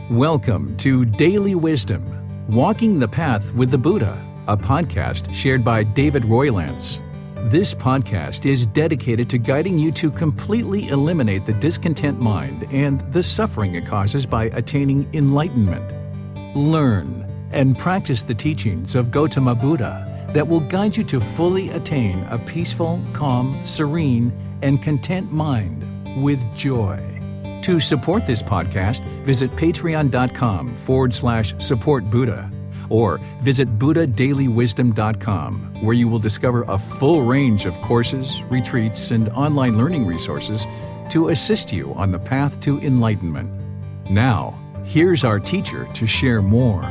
Welcome to Daily Wisdom, Walking the Path with the Buddha, a podcast shared by David Roylance. This podcast is dedicated to guiding you to completely eliminate the discontent mind and the suffering it causes by attaining enlightenment. Learn and practice the teachings of Gautama Buddha that will guide you to fully attain a peaceful, calm, serene, and content mind with joy. To support this podcast, visit patreon.com/support Buddha or visit buddhadailywisdom.com, where you will discover a full range of courses, retreats, and online learning resources to assist you on the path to enlightenment. Now, here's our teacher to share more.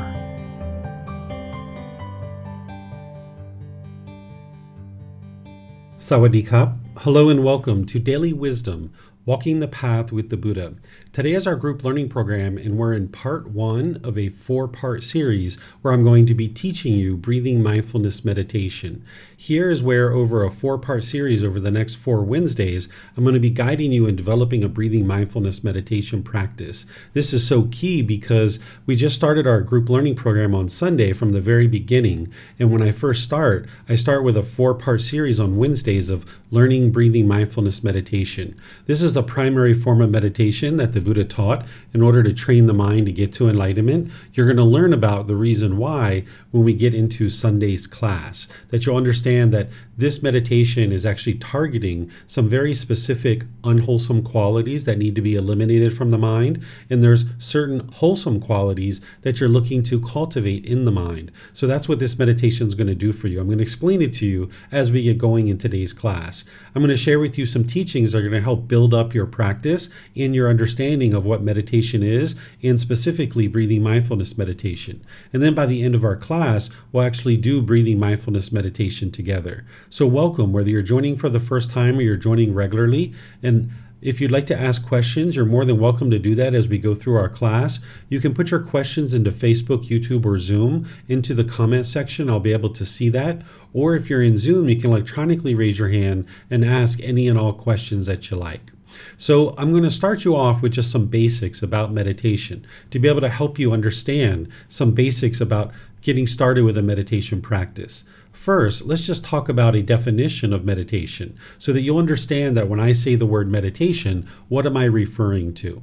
Sawadee Kap. Hello and welcome to Daily Wisdom, Walking the Path with the Buddha. Today is our group learning program, and we're in part 1 of a 4-part series where I'm going to be teaching you Breathing Mindfulness Meditation. Here is where, over a 4-part series over the next 4 Wednesdays, I'm going to be guiding you in developing a breathing mindfulness meditation practice. This is so key because we just started our group learning program on Sunday from the very beginning, and when I first start, I start with a 4-part series on Wednesdays of learning breathing mindfulness meditation. This is the primary form of meditation that the Buddha taught in order to train the mind to get to enlightenment. You're going to learn about the reason why when we get into Sunday's class, that you'll understand that this meditation is actually targeting some very specific unwholesome qualities that need to be eliminated from the mind, and there's certain wholesome qualities that you're looking to cultivate in the mind. So that's what this meditation is going to do for you. I'm going to explain it to you as we get going in today's class. I'm going to share with you some teachings that are going to help build up your practice and your understanding of what meditation is, and specifically breathing mindfulness meditation. And then by the end of our class, we'll actually do breathing mindfulness meditation together. So welcome, whether you're joining for the first time or you're joining regularly. And if you'd like to ask questions, you're more than welcome to do that as we go through our class. You can put your questions into Facebook, YouTube, or Zoom into the comment section. I'll be able to see that. Or if you're in Zoom, you can electronically raise your hand and ask any and all questions that you like. So I'm going to start you off with just some basics about meditation to be able to help you understand some basics about getting started with a meditation practice. First, let's just talk about a definition of meditation so that you'll understand that when I say the word meditation, what am I referring to?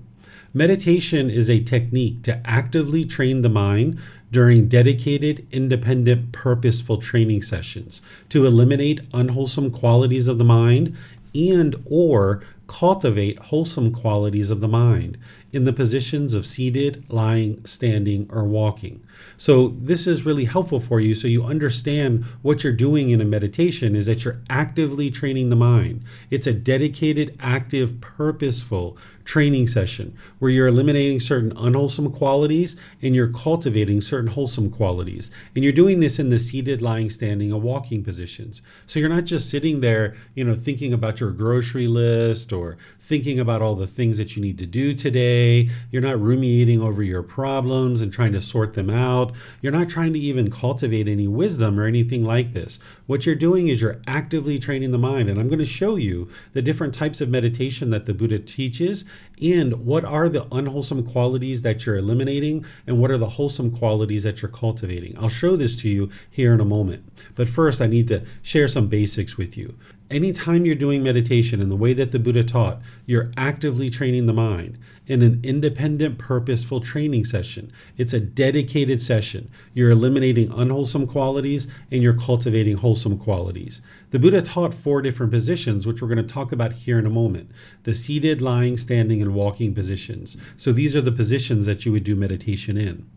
Meditation is a technique to actively train the mind during dedicated, independent, purposeful training sessions to eliminate unwholesome qualities of the mind and or cultivate wholesome qualities of the mind in the positions of seated, lying, standing, or walking. So this is really helpful for you so you understand what you're doing in a meditation is that you're actively training the mind. It's a dedicated, active, purposeful training session where you're eliminating certain unwholesome qualities and you're cultivating certain wholesome qualities. And you're doing this in the seated, lying, standing, or walking positions. So you're not just sitting there, thinking about your grocery list or thinking about all the things that you need to do today. You're not ruminating over your problems and trying to sort them out. You're not trying to even cultivate any wisdom or anything like this. What you're doing is you're actively training the mind. And I'm going to show you the different types of meditation that the Buddha teaches and what are the unwholesome qualities that you're eliminating and what are the wholesome qualities that you're cultivating. I'll show this to you here in a moment. But first, I need to share some basics with you. Anytime you're doing meditation in the way that the Buddha taught, you're actively training the mind in an independent, purposeful training session. It's a dedicated session. You're eliminating unwholesome qualities and you're cultivating wholesome qualities. The Buddha taught 4 different positions, which we're going to talk about here in a moment. The seated, lying, standing, and walking positions. So these are the positions that you would do meditation in.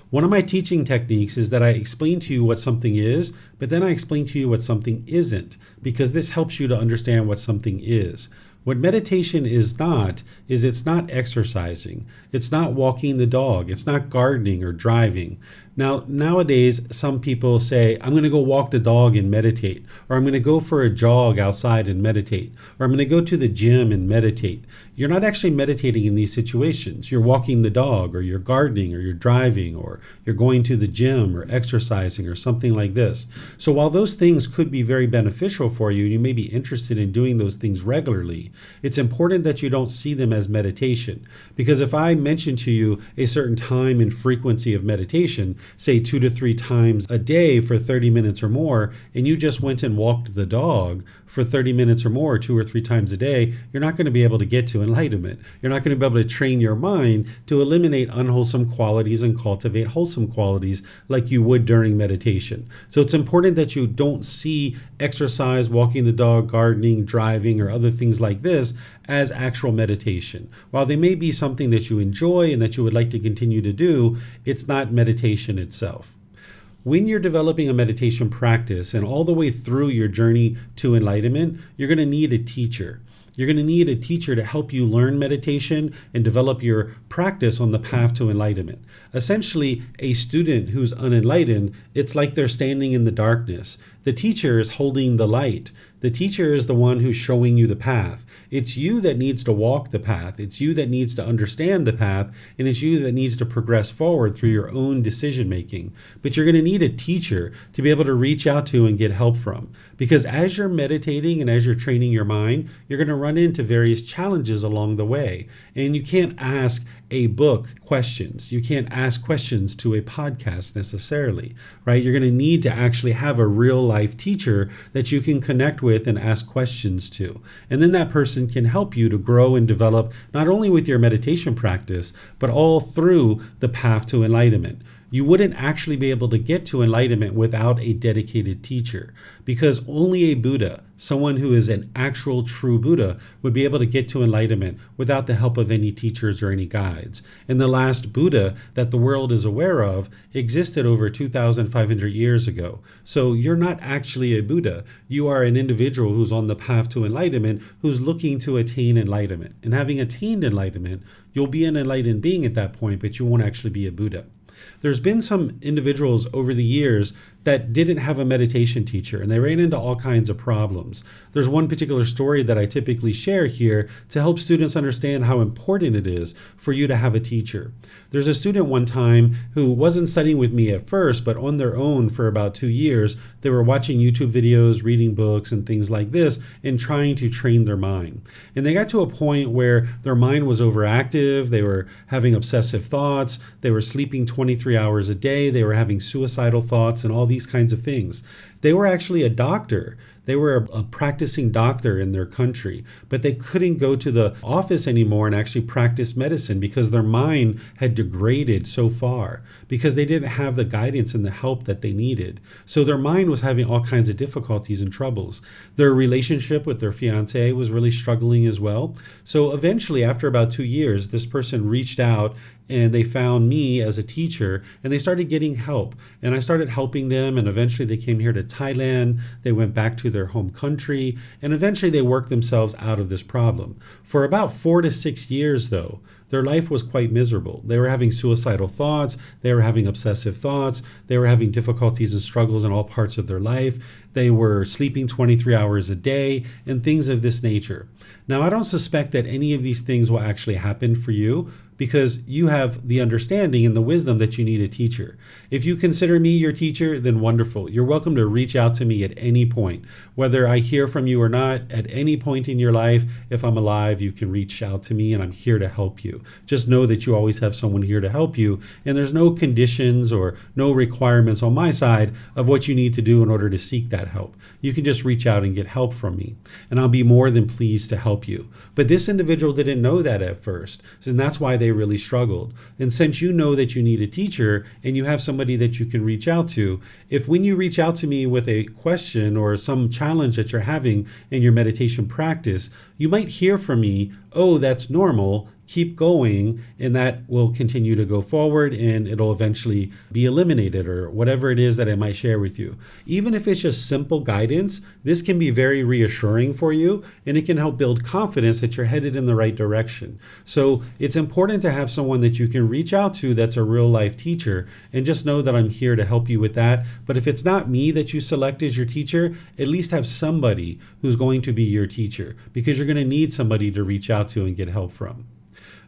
One of my teaching techniques is that I explain to you what something is, but then I explain to you what something isn't, because this helps you to understand what something is. What meditation is not, is it's not exercising. It's not walking the dog. It's not gardening or driving. Now, nowadays, some people say, I'm going to go walk the dog and meditate, or I'm going to go for a jog outside and meditate, or I'm going to go to the gym and meditate. You're not actually meditating in these situations. You're walking the dog, or you're gardening, or you're driving, or you're going to the gym, or exercising, or something like this. So while those things could be very beneficial for you, you may be interested in doing those things regularly, it's important that you don't see them as meditation. Because if I mention to you a certain time and frequency of meditation, say 2 to 3 times a day for 30 minutes or more, and you just went and walked the dog for 30 minutes or more, 2 or 3 times a day, you're not going to be able to get to enlightenment. You're not going to be able to train your mind to eliminate unwholesome qualities and cultivate wholesome qualities like you would during meditation. So it's important that you don't see exercise, walking the dog, gardening, driving, or other things like this as actual meditation. While they may be something that you enjoy and that you would like to continue to do, it's not meditation itself. When you're developing a meditation practice and all the way through your journey to enlightenment, you're going to need a teacher. You're going to need a teacher to help you learn meditation and develop your practice on the path to enlightenment. Essentially, a student who's unenlightened, it's like they're standing in the darkness. The teacher is holding the light. The teacher is the one who's showing you the path. It's you that needs to walk the path. It's you that needs to understand the path, and it's you that needs to progress forward through your own decision making. But you're going to need a teacher to be able to reach out to and get help from. Because as you're meditating and as you're training your mind, you're going to run into various challenges along the way. And you can't ask a book questions. You can't ask questions to a podcast necessarily, right? You're going to need to actually have a real life teacher that you can connect with and ask questions to. And then that person can help you to grow and develop not only with your meditation practice, but all through the path to enlightenment. You wouldn't actually be able to get to enlightenment without a dedicated teacher, because only a Buddha, someone who is an actual true Buddha, would be able to get to enlightenment without the help of any teachers or any guides. And the last Buddha that the world is aware of existed over 2,500 years ago. So you're not actually a Buddha. You are an individual who's on the path to enlightenment, who's looking to attain enlightenment. And having attained enlightenment, you'll be an enlightened being at that point, but you won't actually be a Buddha. There's been some individuals over the years that didn't have a meditation teacher, and they ran into all kinds of problems. There's one particular story that I typically share here to help students understand how important it is for you to have a teacher. There's a student one time who wasn't studying with me at first, but on their own for about 2 years, they were watching YouTube videos, reading books, and things like this, and trying to train their mind. And they got to a point where their mind was overactive, they were having obsessive thoughts, they were sleeping 23 hours a day, they were having suicidal thoughts, and all these kinds of things. They were actually a doctor. They were a practicing doctor in their country, but they couldn't go to the office anymore and actually practice medicine because their mind had degraded so far, because they didn't have the guidance and the help that they needed. So their mind was having all kinds of difficulties and troubles. Their relationship with their fiance was really struggling as well. So eventually, after about 2 years, this person reached out and they found me as a teacher, and they started getting help. And I started helping them, and eventually they came here to Thailand. They went back to their home country, and eventually they worked themselves out of this problem. For about 4 to 6 years, though, their life was quite miserable. They were having suicidal thoughts, they were having obsessive thoughts, they were having difficulties and struggles in all parts of their life. They were sleeping 23 hours a day, and things of this nature. Now, I don't suspect that any of these things will actually happen for you, because you have the understanding and the wisdom that you need a teacher. If you consider me your teacher, then wonderful. You're welcome to reach out to me at any point. Whether I hear from you or not, at any point in your life, if I'm alive, you can reach out to me and I'm here to help you. Just know that you always have someone here to help you, and there's no conditions or no requirements on my side of what you need to do in order to seek that help. You can just reach out and get help from me, and I'll be more than pleased to help you. But this individual didn't know that at first, and that's why they really struggled. And since you know that you need a teacher and you have somebody that you can reach out to, if when you reach out to me with a question or some challenge that you're having in your meditation practice, you might hear from me, "Oh, that's normal. keep going, and that will continue to go forward, and it'll eventually be eliminated, or whatever it is that I might share with you. Even if it's just simple guidance, this can be very reassuring for you, and it can help build confidence that you're headed in the right direction. So it's important to have someone that you can reach out to that's a real life teacher, and just know that I'm here to help you with that. But if it's not me that you select as your teacher, at least have somebody who's going to be your teacher, because you're going to need somebody to reach out to and get help from.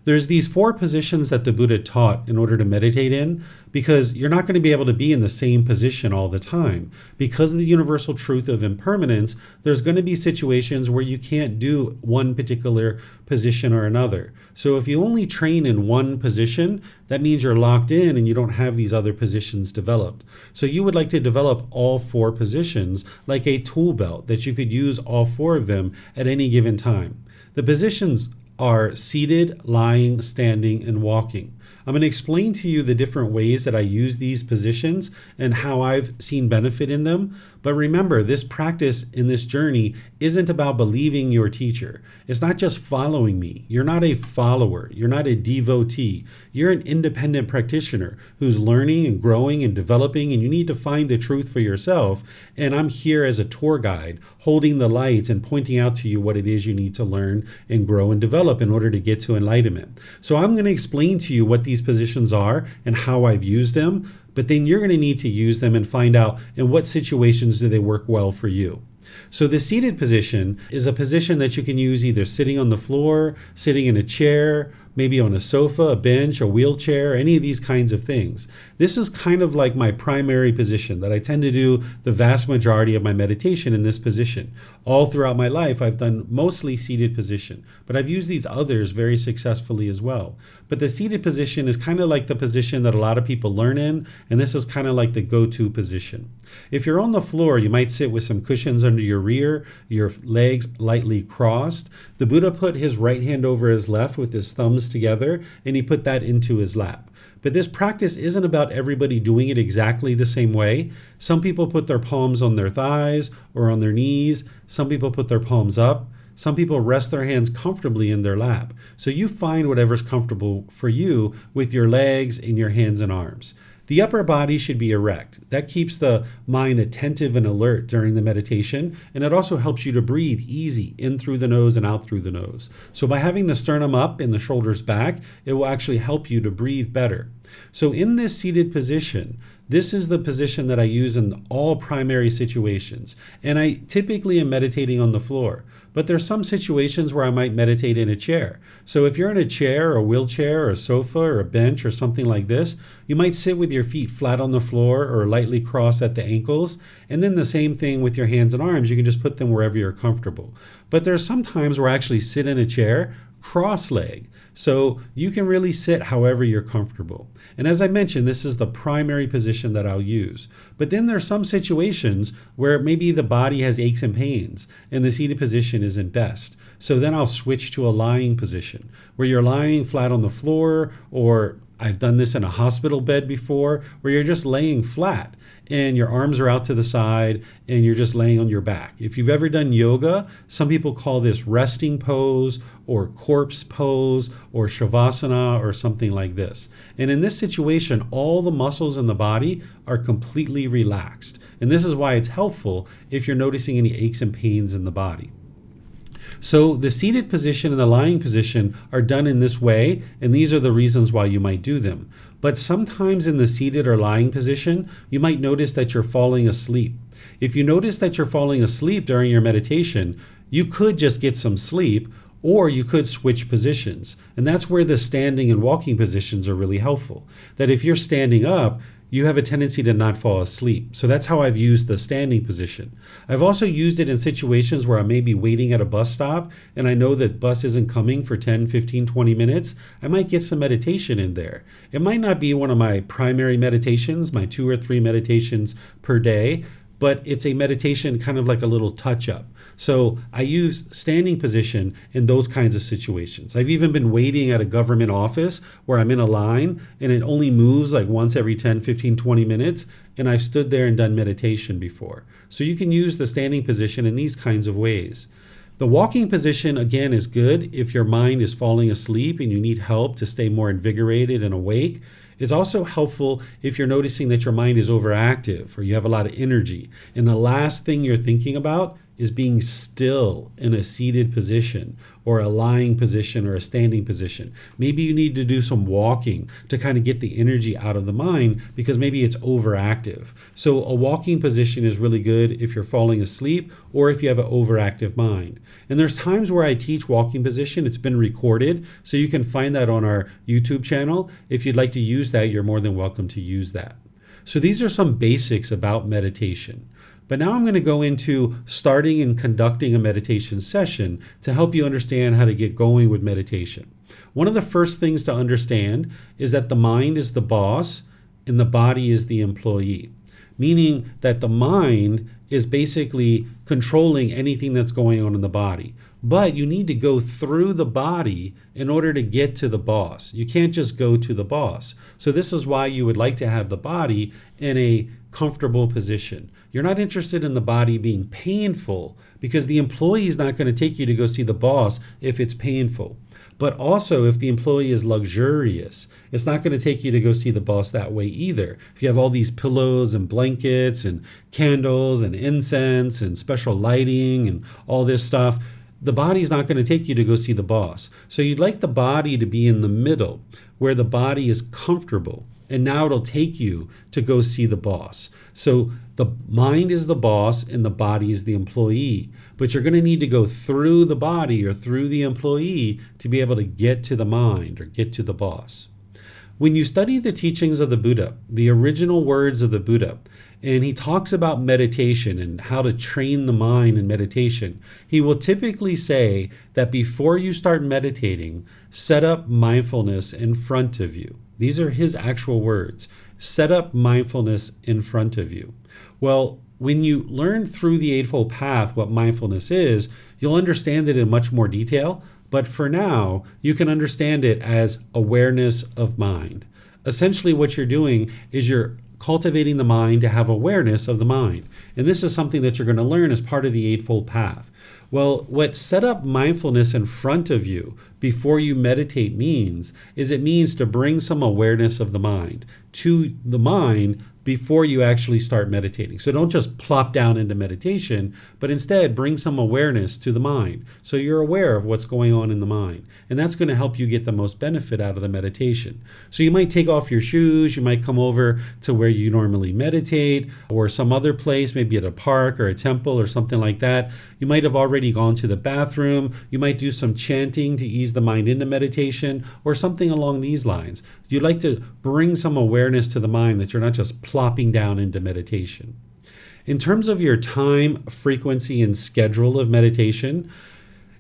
There's these 4 positions that the Buddha taught in order to meditate in, because you're not going to be able to be in the same position all the time. Because of the universal truth of impermanence, there's going to be situations where you can't do one particular position or another. So if you only train in one position, that means you're locked in and you don't have these other positions developed. So you would like to develop all 4 positions like a tool belt that you could use all 4 of them at any given time. The positions are seated, lying, standing, and walking. I'm going to explain to you the different ways that I use these positions and how I've seen benefit in them. But remember, this practice in this journey isn't about believing your teacher. It's not just following me. You're not a follower. You're not a devotee. You're an independent practitioner who's learning and growing and developing, and you need to find the truth for yourself. And I'm here as a tour guide, holding the lights and pointing out to you what it is you need to learn and grow and develop in order to get to enlightenment. So I'm going to explain to you what these positions are and how I've used them, but then you're going to need to use them and find out in what situations do they work well for you. So the seated position is a position that you can use either sitting on the floor, sitting in a chair, maybe on a sofa, a bench, a wheelchair, any of these kinds of things. This is kind of like my primary position that I tend to do the vast majority of my meditation in this position. All throughout my life, I've done mostly seated position, but I've used these others very successfully as well. But the seated position is kind of like the position that a lot of people learn in, and this is kind of like the go-to position. If you're on the floor, you might sit with some cushions under your rear, your legs lightly crossed. The Buddha put his right hand over his left with his thumbs together, and he put that into his lap. But this practice isn't about everybody doing it exactly the same way. Some people put their palms on their thighs or on their knees. Some people put their palms up. Some people rest their hands comfortably in their lap. So you find whatever's comfortable for you with your legs and your hands and arms. The upper body should be erect. That keeps the mind attentive and alert during the meditation, and it also helps you to breathe easy in through the nose and out through the nose. So by having the sternum up and the shoulders back, it will actually help you to breathe better. So in this seated position, this is the position that I use in all primary situations. And I typically am meditating on the floor, but there's some situations where I might meditate in a chair. So if you're in a chair or a wheelchair or a sofa or a bench or something like this, you might sit with your feet flat on the floor or lightly crossed at the ankles. And then the same thing with your hands and arms. You can just put them wherever you're comfortable. But there's some times where I actually sit in a chair cross-legged. So you can really sit however you're comfortable. And as I mentioned, this is the primary position that I'll use. But then there's some situations where maybe the body has aches and pains and the seated position isn't best. So then I'll switch to a lying position where you're lying flat on the floor, or I've done this in a hospital bed before, where you're just laying flat and your arms are out to the side and you're just laying on your back. If you've ever done yoga, some people call this resting pose or corpse pose or shavasana or something like this. And in this situation, all the muscles in the body are completely relaxed. And this is why it's helpful if you're noticing any aches and pains in the body. So the seated position and the lying position are done in this way, and these are the reasons why you might do them. But sometimes in the seated or lying position, you might notice that you're falling asleep. If you notice that you're falling asleep during your meditation, you could just get some sleep, or you could switch positions. And that's where the standing and walking positions are really helpful. That if you're standing up, you have a tendency to not fall asleep. So that's how I've used the standing position. I've also used it in situations where I may be waiting at a bus stop and I know that bus isn't coming for 10, 15, 20 minutes. I might get some meditation in there. It might not be one of my primary meditations, my 2 or 3 meditations per day, but it's a meditation kind of like a little touch-up. So I use standing position in those kinds of situations. I've even been waiting at a government office where I'm in a line and it only moves like once every 10, 15, 20 minutes, and I've stood there and done meditation before. So you can use the standing position in these kinds of ways. The walking position, again, is good if your mind is falling asleep and you need help to stay more invigorated and awake. It's also helpful if you're noticing that your mind is overactive or you have a lot of energy. And the last thing you're thinking about is being still in a seated position or a lying position or a standing position. Maybe you need to do some walking to kind of get the energy out of the mind because maybe it's overactive. So a walking position is really good if you're falling asleep or if you have an overactive mind. And there's times where I teach walking position. It's been recorded, so you can find that on our YouTube channel. If you'd like to use that, you're more than welcome to use that. So these are some basics about meditation. But now I'm going to go into starting and conducting a meditation session to help you understand how to get going with meditation. One of the first things to understand is that the mind is the boss and the body is the employee, meaning that the mind is basically controlling anything that's going on in the body. But you need to go through the body in order to get to the boss. You can't just go to the boss. So this is why you would like to have the body in a comfortable position. You're not interested in the body being painful because the employee is not going to take you to go see the boss if it's painful. But also, if the employee is luxurious, it's not going to take you to go see the boss that way either. If you have all these pillows and blankets and candles and incense and special lighting and all this stuff, the body's not going to take you to go see the boss. So you'd like the body to be in the middle where the body is comfortable. And now it'll take you to go see the boss. So the mind is the boss and the body is the employee. But you're going to need to go through the body or through the employee to be able to get to the mind or get to the boss. When you study the teachings of the Buddha, the original words of the Buddha, and he talks about meditation and how to train the mind in meditation, he will typically say that before you start meditating, set up mindfulness in front of you. These are his actual words. Set up mindfulness in front of you. Well, when you learn through the Eightfold Path what mindfulness is, you'll understand it in much more detail. But for now, you can understand it as awareness of mind. Essentially, what you're doing is you're cultivating the mind to have awareness of the mind. And this is something that you're going to learn as part of the Eightfold Path. Well, what set up mindfulness in front of you before you meditate means is it means to bring some awareness of the mind to the mind before you actually start meditating. So don't just plop down into meditation, but instead bring some awareness to the mind. So you're aware of what's going on in the mind. And that's going to help you get the most benefit out of the meditation. So you might take off your shoes, you might come over to where you normally meditate or some other place, maybe at a park or a temple or something like that. You might have already gone to the bathroom. You might do some chanting to ease the mind into meditation or something along these lines. You'd like to bring some awareness to the mind that you're not just plopping down into meditation. In terms of your time, frequency, and schedule of meditation,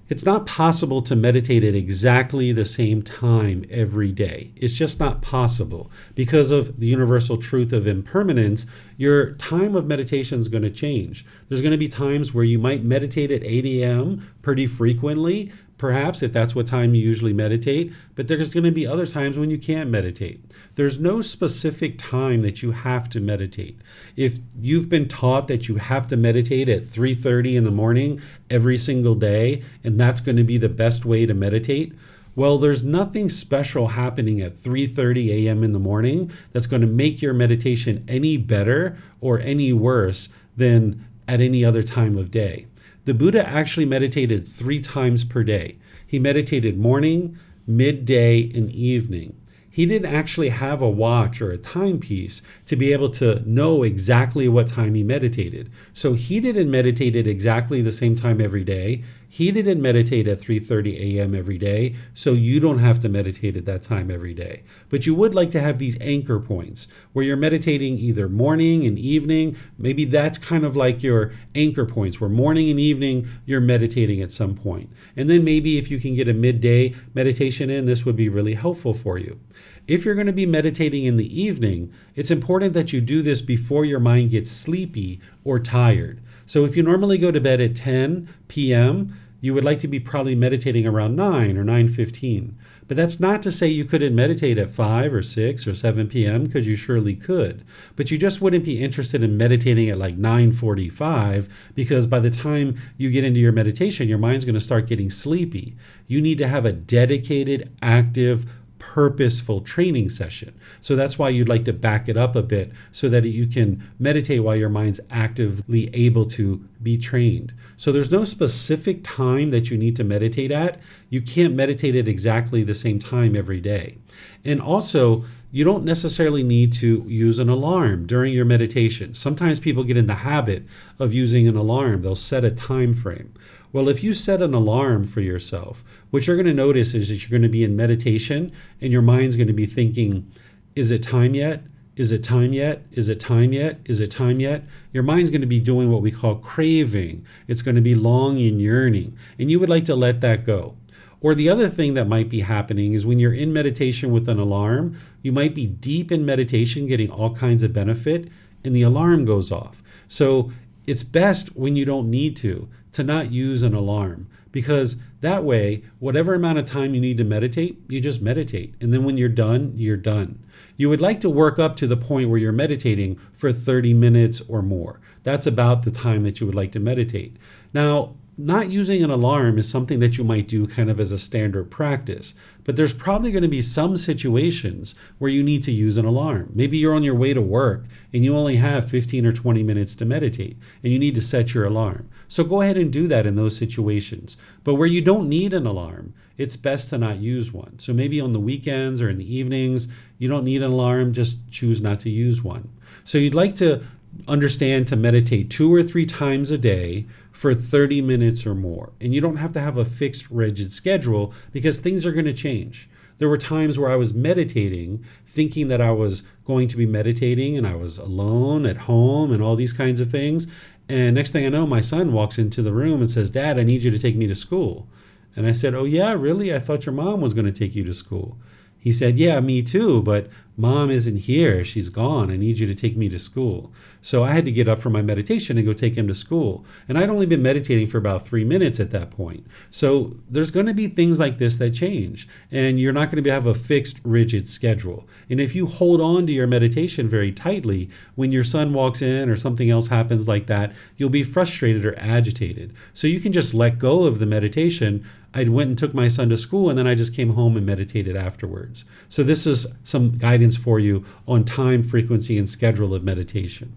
it's not possible to meditate at exactly the same time every day. It's just not possible. Because of the universal truth of impermanence, your time of meditation is going to change. There's going to be times where you might meditate at 8 a.m. pretty frequently, perhaps if that's what time you usually meditate, but there's going to be other times when you can't meditate. There's no specific time that you have to meditate. If you've been taught that you have to meditate at 3:30 in the morning every single day, and that's going to be the best way to meditate, well, there's nothing special happening at 3:30 a.m. in the morning that's going to make your meditation any better or any worse than at any other time of day. The Buddha actually meditated 3 times per day. He meditated morning, midday, and evening. He didn't actually have a watch or a timepiece to be able to know exactly what time he meditated. So he didn't meditate at exactly the same time every day. He didn't meditate at 3:30 a.m. every day, so you don't have to meditate at that time every day. But you would like to have these anchor points where you're meditating either morning and evening. Maybe that's kind of like your anchor points where morning and evening you're meditating at some point. And then maybe if you can get a midday meditation in, this would be really helpful for you. If you're going to be meditating in the evening, it's important that you do this before your mind gets sleepy or tired. So if you normally go to bed at 10 p.m., you would like to be probably meditating around 9 or 9:15. But that's not to say you couldn't meditate at 5 or 6 or 7 p.m. because you surely could. But you just wouldn't be interested in meditating at like 9:45 because by the time you get into your meditation, your mind's going to start getting sleepy. You need to have a dedicated, active, purposeful training session. So that's why you'd like to back it up a bit so that you can meditate while your mind's actively able to be trained. So there's no specific time that you need to meditate at. You can't meditate at exactly the same time every day. And also, you don't necessarily need to use an alarm during your meditation. Sometimes people get in the habit of using an alarm. They'll set a time frame. Well, if you set an alarm for yourself, what you're going to notice is that you're going to be in meditation and your mind's going to be thinking, is it time yet? Is it time yet? Is it time yet? Is it time yet? Your mind's going to be doing what we call craving. It's going to be longing, yearning, and you would like to let that go. Or the other thing that might be happening is when you're in meditation with an alarm, you might be deep in meditation getting all kinds of benefit and the alarm goes off. So it's best when you don't need to not use an alarm, because that way, whatever amount of time you need to meditate, you just meditate. And then when you're done, you're done. You would like to work up to the point where you're meditating for 30 minutes or more. That's about the time that you would like to meditate. Now, not using an alarm is something that you might do kind of as a standard practice, but there's probably going to be some situations where you need to use an alarm. Maybe you're on your way to work and you only have 15 or 20 minutes to meditate and you need to set your alarm. So go ahead and do that in those situations. But where you don't need an alarm, it's best to not use one. So maybe on the weekends or in the evenings, you don't need an alarm, just choose not to use one. So you'd like to understand to meditate 2 or 3 times a day for 30 minutes or more. And you don't have to have a fixed, rigid schedule because things are going to change. There were times where I was meditating, thinking that I was going to be meditating and I was alone at home and all these kinds of things. And next thing I know, my son walks into the room and says, "Dad, I need you to take me to school." And I said, "Oh yeah, really? I thought your mom was going to take you to school." He said, "Yeah, me too, but mom isn't here. She's gone. I need you to take me to school." So I had to get up from my meditation and go take him to school. And I'd only been meditating for about 3 minutes at that point. So there's going to be things like this that change. And you're not going to have a fixed, rigid schedule. And if you hold on to your meditation very tightly, when your son walks in or something else happens like that, you'll be frustrated or agitated. So you can just let go of the meditation. I went and took my son to school and then I just came home and meditated afterwards. So this is some guidance for you on time, frequency, and schedule of meditation.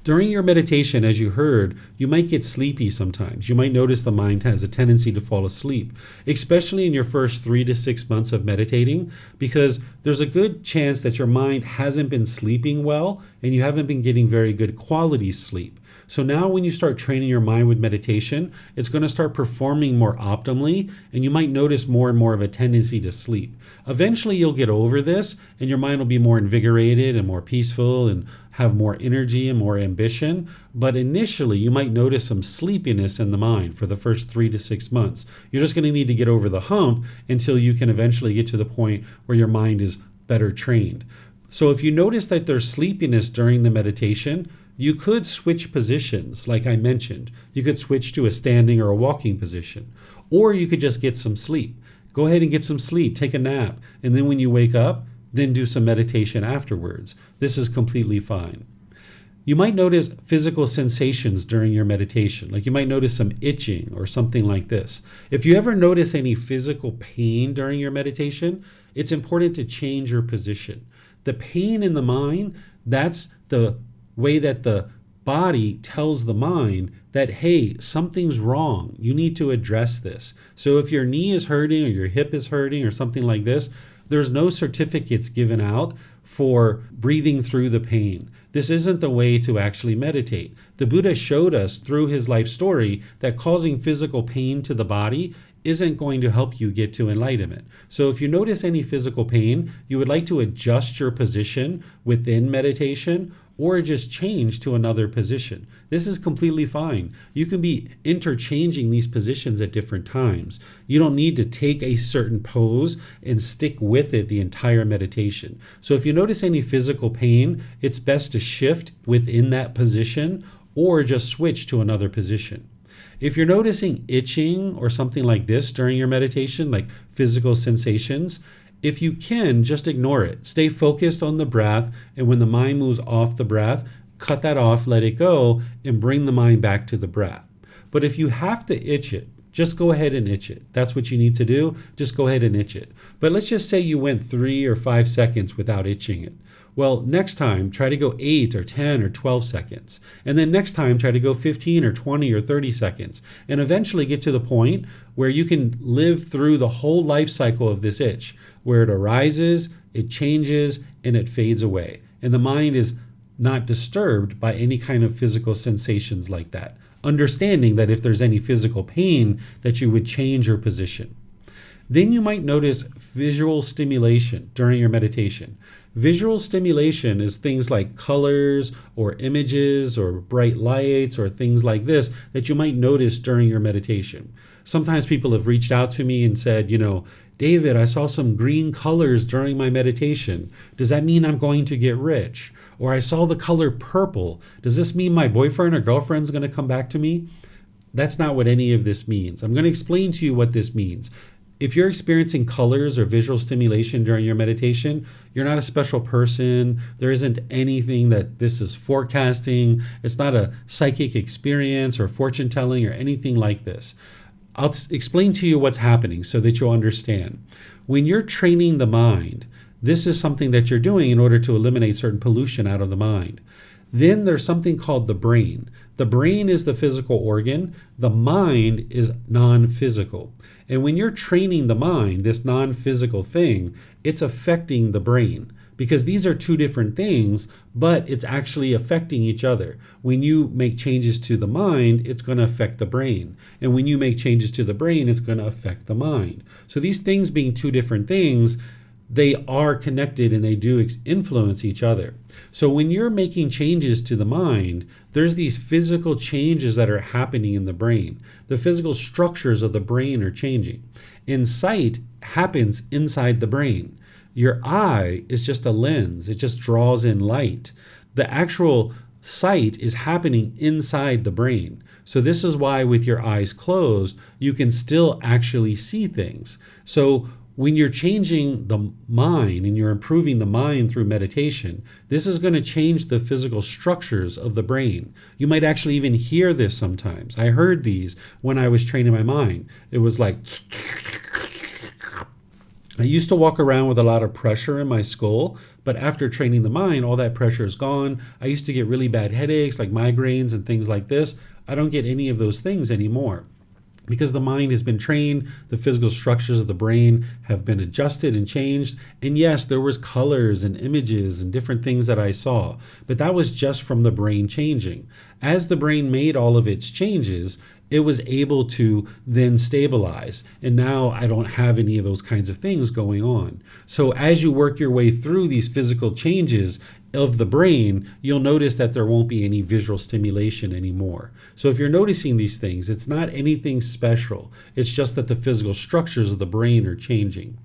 During your meditation, as you heard, you might get sleepy sometimes. You might notice the mind has a tendency to fall asleep, especially in your first 3 to 6 months of meditating, because there's a good chance that your mind hasn't been sleeping well and you haven't been getting very good quality sleep. So now when you start training your mind with meditation, it's going to start performing more optimally, and you might notice more and more of a tendency to sleep. Eventually you'll get over this and your mind will be more invigorated and more peaceful and have more energy and more ambition. But initially you might notice some sleepiness in the mind for the first 3 to 6 months. You're just going to need to get over the hump until you can eventually get to the point where your mind is better trained. So if you notice that there's sleepiness during the meditation, you could switch positions, like I mentioned. You could switch to a standing or a walking position, or you could just get some sleep. Go ahead and get some sleep, take a nap, and then when you wake up, then do some meditation afterwards. This is completely fine. You might notice physical sensations during your meditation, like you might notice some itching or something like this. If you ever notice any physical pain during your meditation, it's important to change your position. The pain in the mind, that's the way that the body tells the mind that, hey, something's wrong. You need to address this. So if your knee is hurting or your hip is hurting or something like this, there's no certificates given out for breathing through the pain. This isn't the way to actually meditate. The Buddha showed us through his life story that causing physical pain to the body isn't going to help you get to enlightenment. So if you notice any physical pain, you would like to adjust your position within meditation or just change to another position. This is completely fine. You can be interchanging these positions at different times. You don't need to take a certain pose and stick with it the entire meditation. So if you notice any physical pain, it's best to shift within that position or just switch to another position. If you're noticing itching or something like this during your meditation, like physical sensations, if you can, just ignore it. Stay focused on the breath, and when the mind moves off the breath, cut that off, let it go, and bring the mind back to the breath. But if you have to itch it, just go ahead and itch it. That's what you need to do. Just go ahead and itch it. But let's just say you went 3 or 5 seconds without itching it. Well, next time, try to go 8 or 10 or 12 seconds. And then next time, try to go 15 or 20 or 30 seconds. And eventually get to the point where you can live through the whole life cycle of this itch, where it arises, it changes, and it fades away. And the mind is not disturbed by any kind of physical sensations like that. Understanding that if there's any physical pain, that you would change your position. Then you might notice visual stimulation during your meditation. Visual stimulation is things like colors or images or bright lights or things like this that you might notice during your meditation. Sometimes people have reached out to me and said, David, I saw some green colors during my meditation. Does that mean I'm going to get rich? Or I saw the color purple. Does this mean my boyfriend or girlfriend's going to come back to me? That's not what any of this means. I'm going to explain to you what this means. If you're experiencing colors or visual stimulation during your meditation, you're not a special person. There isn't anything that this is forecasting. It's not a psychic experience or fortune telling or anything like this. I'll explain to you what's happening so that you'll understand. When you're training the mind, this is something that you're doing in order to eliminate certain pollution out of the mind. Then there's something called the brain. The brain is the physical organ. The mind is non-physical. And when you're training the mind, this non-physical thing, it's affecting the brain. Because these are two different things, but it's actually affecting each other. When you make changes to the mind, it's going to affect the brain. And when you make changes to the brain, it's going to affect the mind. So these things being two different things, they are connected and they do influence each other. So when you're making changes to the mind, there's these physical changes that are happening in the brain. The physical structures of the brain are changing. And sight happens inside the brain. Your eye is just a lens. It just draws in light. The actual sight is happening inside the brain. So this is why with your eyes closed, you can still actually see things. So when you're changing the mind and you're improving the mind through meditation, this is going to change the physical structures of the brain. You might actually even hear this sometimes. I heard these when I was training my mind. It was like, I used to walk around with a lot of pressure in my skull, but after training the mind, all that pressure is gone. I used to get really bad headaches, like migraines and things like this. I don't get any of those things anymore because the mind has been trained, the physical structures of the brain have been adjusted and changed. And yes, there was colors and images and different things that I saw, but that was just from the brain changing. As the brain made all of its changes, it was able to then stabilize. And now I don't have any of those kinds of things going on. So as you work your way through these physical changes of the brain, you'll notice that there won't be any visual stimulation anymore. So if you're noticing these things, it's not anything special. It's just that the physical structures of the brain are changing.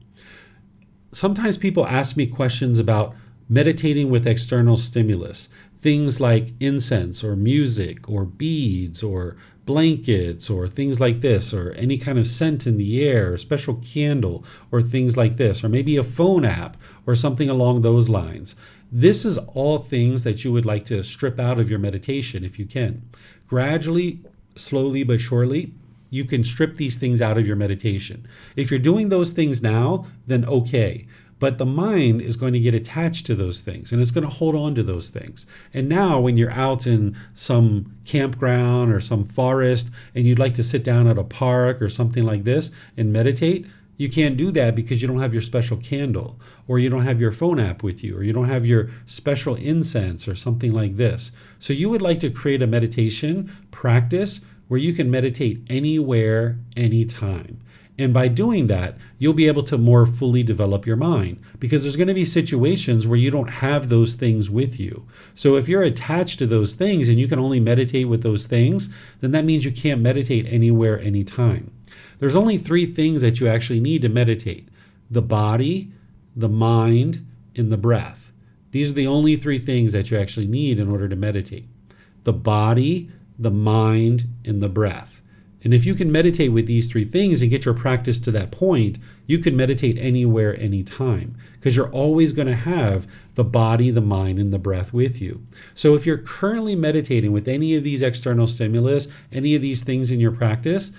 Sometimes people ask me questions about meditating with external stimulus, things like incense or music or beads or blankets or things like this, or any kind of scent in the air, a special candle or things like this, or maybe a phone app or something along those lines. This is all things that you would like to strip out of your meditation if you can. Gradually, slowly but surely, you can strip these things out of your meditation. If you're doing those things now, then okay. But the mind is going to get attached to those things and it's going to hold on to those things. And now when you're out in some campground or some forest and you'd like to sit down at a park or something like this and meditate, you can't do that because you don't have your special candle, or you don't have your phone app with you, or you don't have your special incense or something like this. So you would like to create a meditation practice where you can meditate anywhere, anytime. And by doing that, you'll be able to more fully develop your mind, because there's going to be situations where you don't have those things with you. So if you're attached to those things and you can only meditate with those things, then that means you can't meditate anywhere, anytime. There's only 3 things that you actually need to meditate: the body, the mind, and the breath. These are the only 3 things that you actually need in order to meditate: the body, the mind, and the breath. And if you can meditate with these three things and get your practice to that point, you can meditate anywhere, anytime, because you're always going to have the body, the mind, and the breath with you. So if you're currently meditating with any of these external stimulus, any of these things in your practice,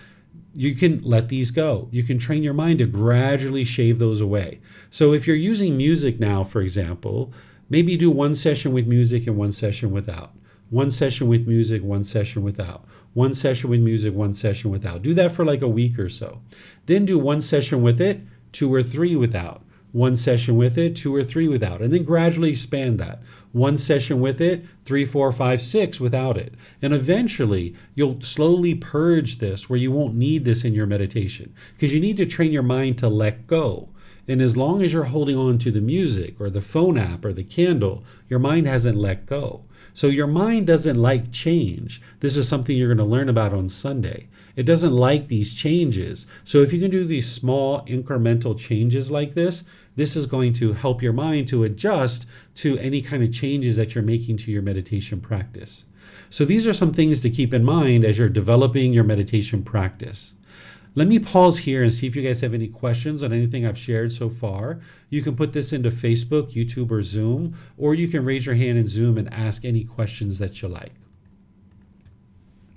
you can let these go. You can train your mind to gradually shave those away. So if you're using music now, for example, maybe do one session with music and one session without. One session with music, one session without. One session with music, one session without. Do that for like a week or so. Then do one session with it, 2 or 3 without. One session with it, 2 or 3 without. And then gradually expand that. One session with it, 3, 4, 5, 6 without it. And eventually you'll slowly purge this where you won't need this in your meditation, because you need to train your mind to let go. And as long as you're holding on to the music or the phone app or the candle, your mind hasn't let go. So your mind doesn't like change. This is something you're going to learn about on Sunday. It doesn't like these changes. So if you can do these small incremental changes like this is going to help your mind to adjust to any kind of changes that you're making to your meditation practice. So these are some things to keep in mind as you're developing your meditation practice. Let me pause here and see if you guys have any questions on anything I've shared so far. You can put this into Facebook, YouTube, or Zoom, or you can raise your hand in Zoom and ask any questions that you like.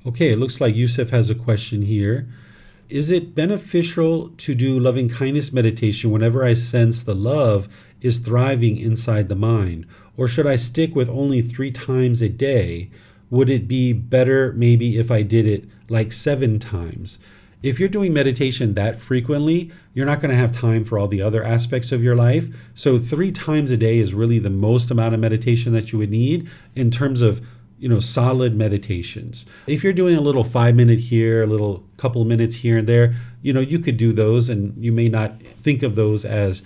Okay, it looks like Yusuf has a question here. Is it beneficial to do loving kindness meditation whenever I sense the love is thriving inside the mind? Or should I stick with only 3 times a day? Would it be better maybe if I did it like 7 times? If you're doing meditation that frequently, you're not going to have time for all the other aspects of your life. So 3 times a day is really the most amount of meditation that you would need in terms of, solid meditations. If you're doing a little 5-minute here, a little couple minutes here and there, you could do those, and you may not think of those as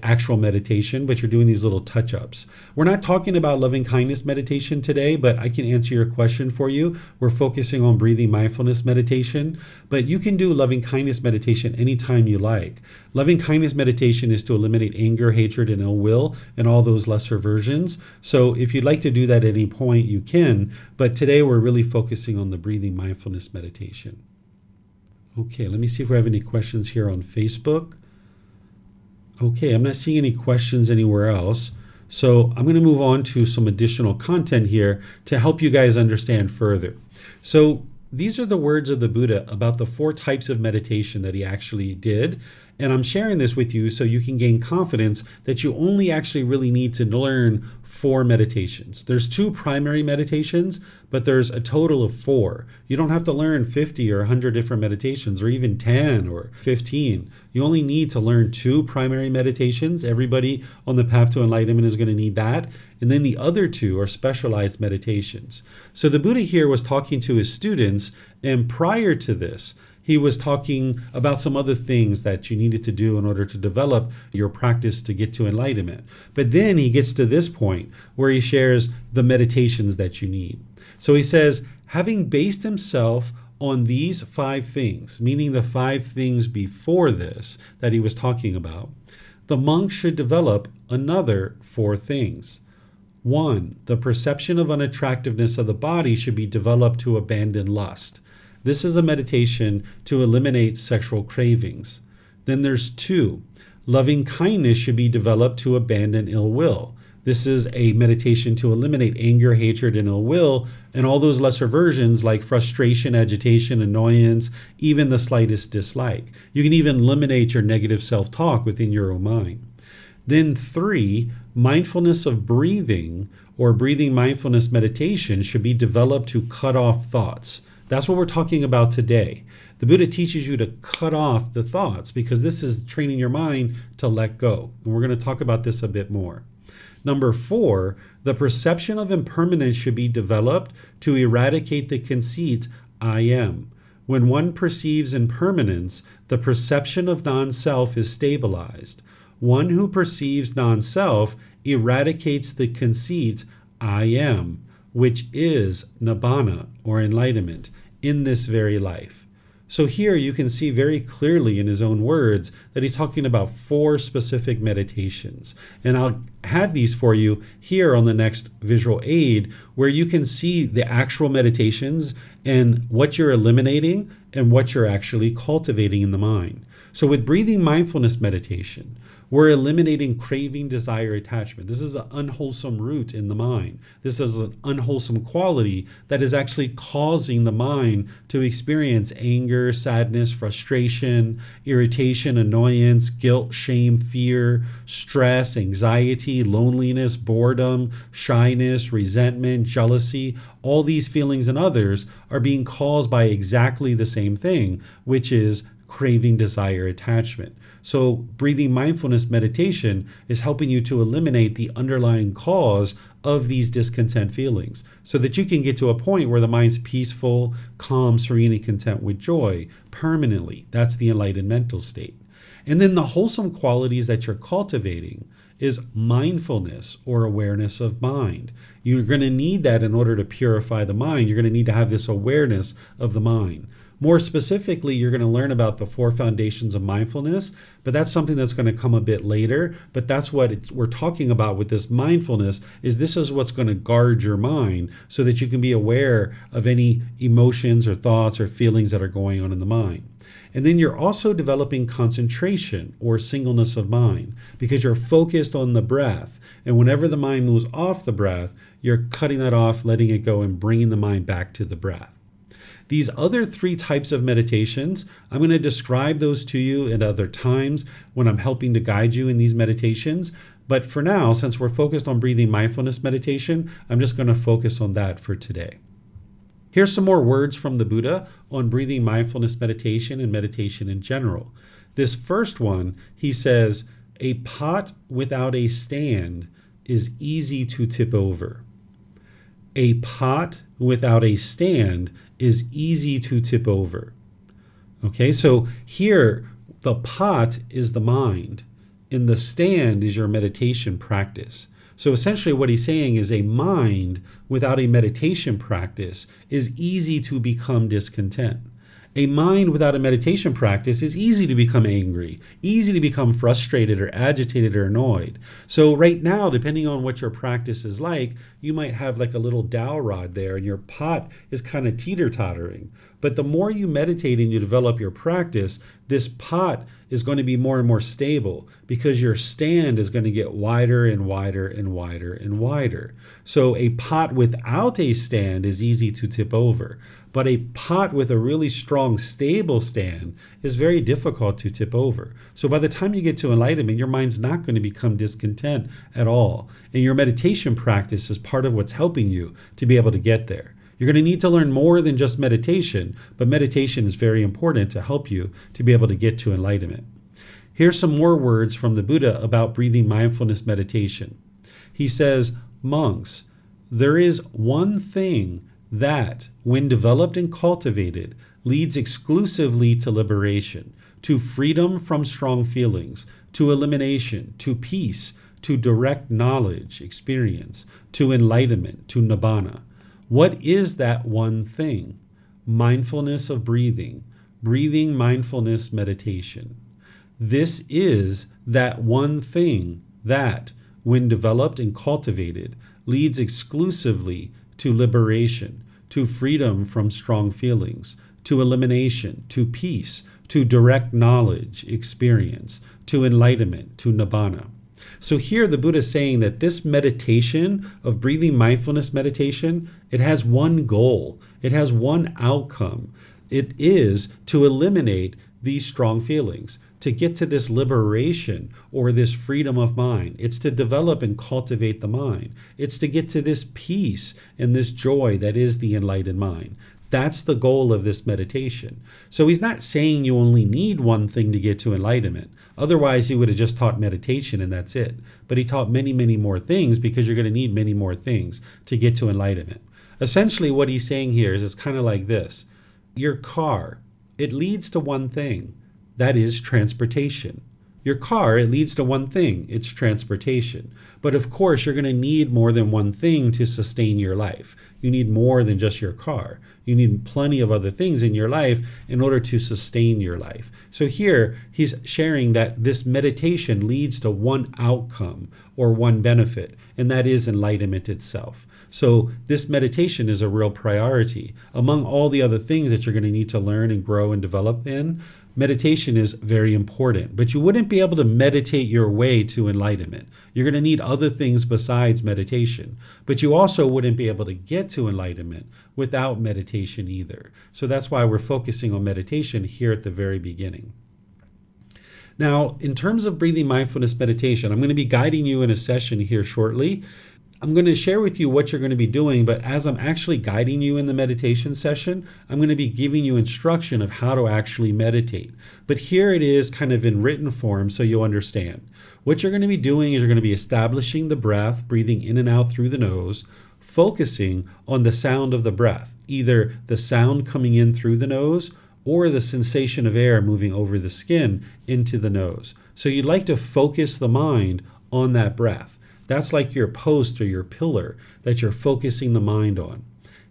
actual meditation, but you're doing these little touch-ups. We're not talking about loving kindness meditation today, but I can answer your question for you. We're focusing on breathing mindfulness meditation, but you can do loving kindness meditation anytime you like. Loving kindness meditation is to eliminate anger, hatred, and ill will, and all those lesser versions. So if you'd like to do that at any point, you can, but today we're really focusing on the breathing mindfulness meditation. Okay, let me see if we have any questions here on Facebook. Okay, I'm not seeing any questions anywhere else. So I'm going to move on to some additional content here to help you guys understand further. So these are the words of the Buddha about the 4 types of meditation that he actually did. And I'm sharing this with you so you can gain confidence that you only actually really need to learn 4 meditations. There's 2 primary meditations, but there's a total of 4. You don't have to learn 50 or 100 different meditations, or even 10 or 15. You only need to learn 2 primary meditations. Everybody on the path to enlightenment is going to need that. And then the other 2 are specialized meditations. So the Buddha here was talking to his students, and prior to this, he was talking about some other things that you needed to do in order to develop your practice to get to enlightenment. But then he gets to this point where he shares the meditations that you need. So he says, having based himself on these 5 things, meaning the 5 things before this that he was talking about, the monk should develop another 4 things. 1, the perception of unattractiveness of the body should be developed to abandon lust. This is a meditation to eliminate sexual cravings. Then there's 2, loving kindness should be developed to abandon ill will. This is a meditation to eliminate anger, hatred, and ill will, and all those lesser versions like frustration, agitation, annoyance, even the slightest dislike. You can even eliminate your negative self-talk within your own mind. Then 3, mindfulness of breathing or breathing mindfulness meditation should be developed to cut off thoughts. That's what we're talking about today. The Buddha teaches you to cut off the thoughts because this is training your mind to let go. And we're going to talk about this a bit more. Number 4, the perception of impermanence should be developed to eradicate the conceit, I am. When one perceives impermanence, the perception of non-self is stabilized. One who perceives non-self eradicates the conceit, I am, which is nibbana or enlightenment in this very life. So here you can see very clearly in his own words that he's talking about 4 specific meditations. And I'll have these for you here on the next visual aid, where you can see the actual meditations and what you're eliminating and what you're actually cultivating in the mind. So with breathing mindfulness meditation, we're eliminating craving, desire, attachment. This is an unwholesome root in the mind. This is an unwholesome quality that is actually causing the mind to experience anger, sadness, frustration, irritation, annoyance, guilt, shame, fear, stress, anxiety, loneliness, boredom, shyness, resentment, jealousy. All these feelings and others are being caused by exactly the same thing, which is craving, desire, attachment. So breathing mindfulness meditation is helping you to eliminate the underlying cause of these discontent feelings so that you can get to a point where the mind's peaceful, calm, serene, and content with joy permanently. That's the enlightened mental state. And then the wholesome qualities that you're cultivating is mindfulness or awareness of mind. You're going to need that in order to purify the mind. You're going to need to have this awareness of the mind. More specifically, you're going to learn about the 4 foundations of mindfulness, but that's something that's going to come a bit later. But that's what we're talking about with this mindfulness, is this is what's going to guard your mind so that you can be aware of any emotions or thoughts or feelings that are going on in the mind. And then you're also developing concentration or singleness of mind because you're focused on the breath. And whenever the mind moves off the breath, you're cutting that off, letting it go, and bringing the mind back to the breath. These other 3 types of meditations, I'm going to describe those to you at other times when I'm helping to guide you in these meditations. But for now, since we're focused on breathing mindfulness meditation, I'm just going to focus on that for today. Here's some more words from the Buddha on breathing mindfulness meditation and meditation in general. This first one, he says, "A pot without a stand is easy to tip over." A pot without a stand is easy to tip over. Okay, so here the pot is the mind and the stand is your meditation practice. So essentially what he's saying is a mind without a meditation practice is easy to become discontent. A mind without a meditation practice is easy to become angry, easy to become frustrated or agitated or annoyed. So right now, depending on what your practice is like, you might have like a little dowel rod there and your pot is kind of teeter-tottering. But the more you meditate and you develop your practice, this pot is going to be more and more stable because your stand is going to get wider and wider and wider and wider. So a pot without a stand is easy to tip over. But a pot with a really strong, stable stand is very difficult to tip over. So by the time you get to enlightenment, your mind's not going to become discontent at all. And your meditation practice is part of what's helping you to be able to get there. You're going to need to learn more than just meditation, but meditation is very important to help you to be able to get to enlightenment. Here's some more words from the Buddha about breathing mindfulness meditation. He says, "Monks, there is one thing that, when developed and cultivated, leads exclusively to liberation, to freedom from strong feelings, to elimination, to peace, to direct knowledge, experience, to enlightenment, to nibbana. What is that one thing? Mindfulness of breathing, breathing mindfulness meditation. This is that one thing that, when developed and cultivated, leads exclusively to liberation, to freedom from strong feelings, to elimination, to peace, to direct knowledge, experience, to enlightenment, to nibbana." So here the Buddha is saying that this meditation of breathing mindfulness meditation, it has one goal. It has one outcome. It is to eliminate these strong feelings, to get to this liberation or this freedom of mind. It's to develop and cultivate the mind. It's to get to this peace and this joy that is the enlightened mind. That's the goal of this meditation. So he's not saying you only need one thing to get to enlightenment. Otherwise, he would have just taught meditation and that's it. But he taught many, many more things because you're going to need many more things to get to enlightenment. Essentially, what he's saying here is it's kind of like this. Your car, it leads to one thing. That is transportation. Your car, it leads to one thing, it's transportation. But of course, you're going to need more than one thing to sustain your life. You need more than just your car. You need plenty of other things in your life in order to sustain your life. So here, he's sharing that this meditation leads to one outcome or one benefit, and that is enlightenment itself. So this meditation is a real priority. Among all the other things that you're going to need to learn and grow and develop in, meditation is very important. But you wouldn't be able to meditate your way to enlightenment. You're going to need other things besides meditation. But you also wouldn't be able to get to enlightenment without meditation either. So that's why we're focusing on meditation here at the very beginning. Now, in terms of breathing mindfulness meditation, I'm going to be guiding you in a session here shortly. I'm going to share with you what you're going to be doing, but as I'm actually guiding you in the meditation session, I'm going to be giving you instruction of how to actually meditate. But here it is kind of in written form so you'll understand. What you're going to be doing is you're going to be establishing the breath, breathing in and out through the nose, focusing on the sound of the breath, either the sound coming in through the nose or the sensation of air moving over the skin into the nose. So you'd like to focus the mind on that breath. That's like your post or your pillar that you're focusing the mind on.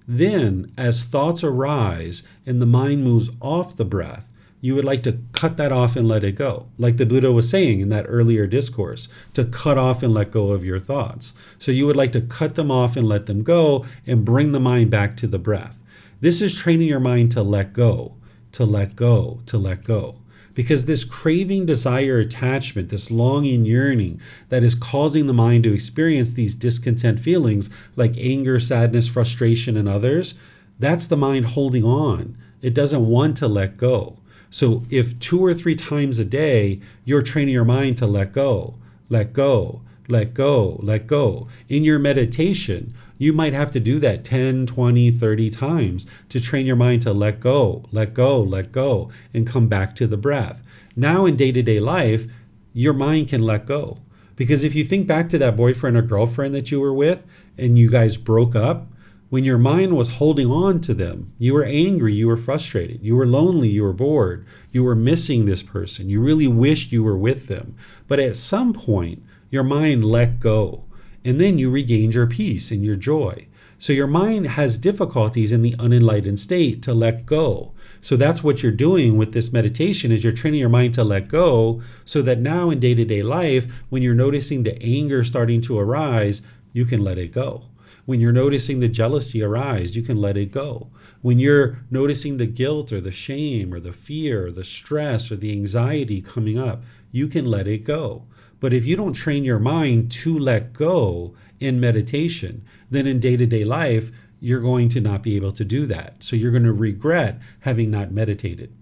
Then, as thoughts arise and the mind moves off the breath, you would like to cut that off and let it go. Like the Buddha was saying in that earlier discourse, to cut off and let go of your thoughts. So you would like to cut them off and let them go and bring the mind back to the breath. This is training your mind to let go, to let go, to let go. Because this craving, desire, attachment, this longing, yearning that is causing the mind to experience these discontent feelings like anger, sadness, frustration, and others, that's the mind holding on. It doesn't want to let go. So if 2 or 3 times a day, you're training your mind to let go, let go, let go, let go. In your meditation, you might have to do that 10, 20, 30 times to train your mind to let go, let go, let go, and come back to the breath. Now in day-to-day life, your mind can let go. Because if you think back to that boyfriend or girlfriend that you were with and you guys broke up, when your mind was holding on to them, you were angry, you were frustrated, you were lonely, you were bored, you were missing this person, you really wished you were with them. But at some point, your mind let go. And then you regained your peace and your joy. So your mind has difficulties in the unenlightened state to let go. So that's what you're doing with this meditation is you're training your mind to let go so that now in day-to-day life, when you're noticing the anger starting to arise, you can let it go. When you're noticing the jealousy arise, you can let it go. When you're noticing the guilt or the shame or the fear or the stress or the anxiety coming up, you can let it go. But if you don't train your mind to let go in meditation, then in day-to-day life, you're going to not be able to do that. So you're going to regret having not meditated.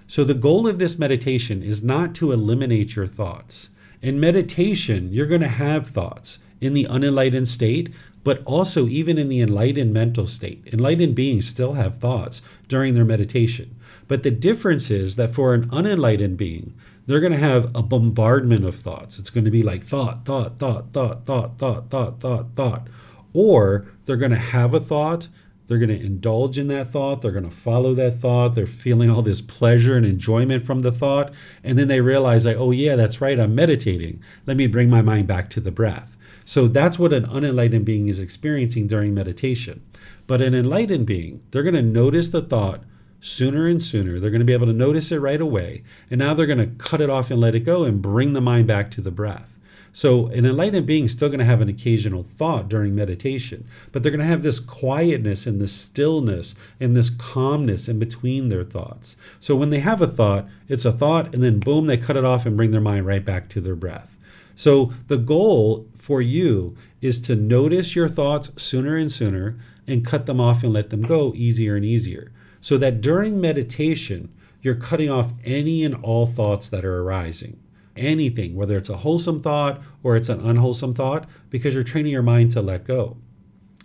So the goal of this meditation is not to eliminate your thoughts. In meditation, you're going to have thoughts in the unenlightened state, but also even in the enlightened mental state. Enlightened beings still have thoughts during their meditation. But the difference is that for an unenlightened being, they're going to have a bombardment of thoughts. It's going to be like thought, thought, thought, thought, thought, thought, thought, thought, thought. Or they're going to have a thought, they're going to indulge in that thought, they're going to follow that thought, they're feeling all this pleasure and enjoyment from the thought, and then they realize, like, oh yeah, that's right, I'm meditating. Let me bring my mind back to the breath. So that's what an unenlightened being is experiencing during meditation. But an enlightened being, they're going to notice the thought sooner and sooner. They're going to be able to notice it right away. And now they're going to cut it off and let it go and bring the mind back to the breath. So an enlightened being is still going to have an occasional thought during meditation, but they're going to have this quietness and this stillness and this calmness in between their thoughts. So when they have a thought, it's a thought, and then boom, they cut it off and bring their mind right back to their breath. So the goal for you is to notice your thoughts sooner and sooner and cut them off and let them go easier and easier. So that during meditation, you're cutting off any and all thoughts that are arising. Anything, whether it's a wholesome thought or it's an unwholesome thought, because you're training your mind to let go.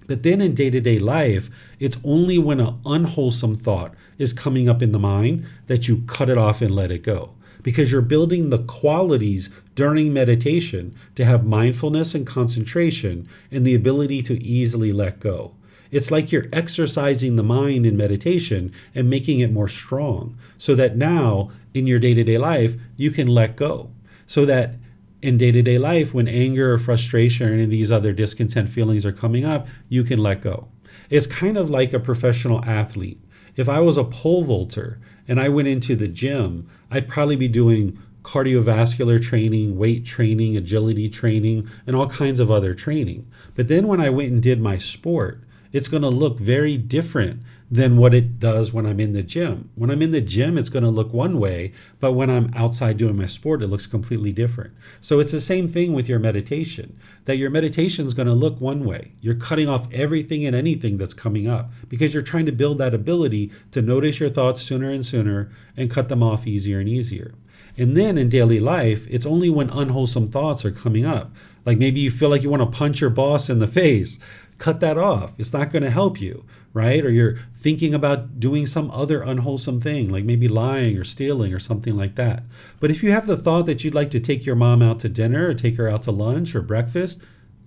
But then in day-to-day life, it's only when an unwholesome thought is coming up in the mind that you cut it off and let it go. Because you're building the qualities during meditation to have mindfulness and concentration and the ability to easily let go. It's like you're exercising the mind in meditation and making it more strong so that now in your day-to-day life, you can let go. so that in day-to-day life, when anger or frustration or any of these other discontent feelings are coming up, you can let go. It's kind of like a professional athlete. If I was a pole vaulter and I went into the gym, I'd probably be doing cardiovascular training, weight training, agility training, and all kinds of other training. But then when I went and did my sport, it's going to look very different than what it does when I'm in the gym. When I'm in the gym, it's going to look one way, but when I'm outside doing my sport, it looks completely different. So it's the same thing with your meditation, that your meditation is going to look one way. You're cutting off everything and anything that's coming up because you're trying to build that ability to notice your thoughts sooner and sooner and cut them off easier and easier. And then in daily life, it's only when unwholesome thoughts are coming up. Like maybe you feel like you want to punch your boss in the face. Cut that off. It's not going to help you, right? Or you're thinking about doing some other unwholesome thing, like maybe lying or stealing or something like that. But if you have the thought that you'd like to take your mom out to dinner or take her out to lunch or breakfast,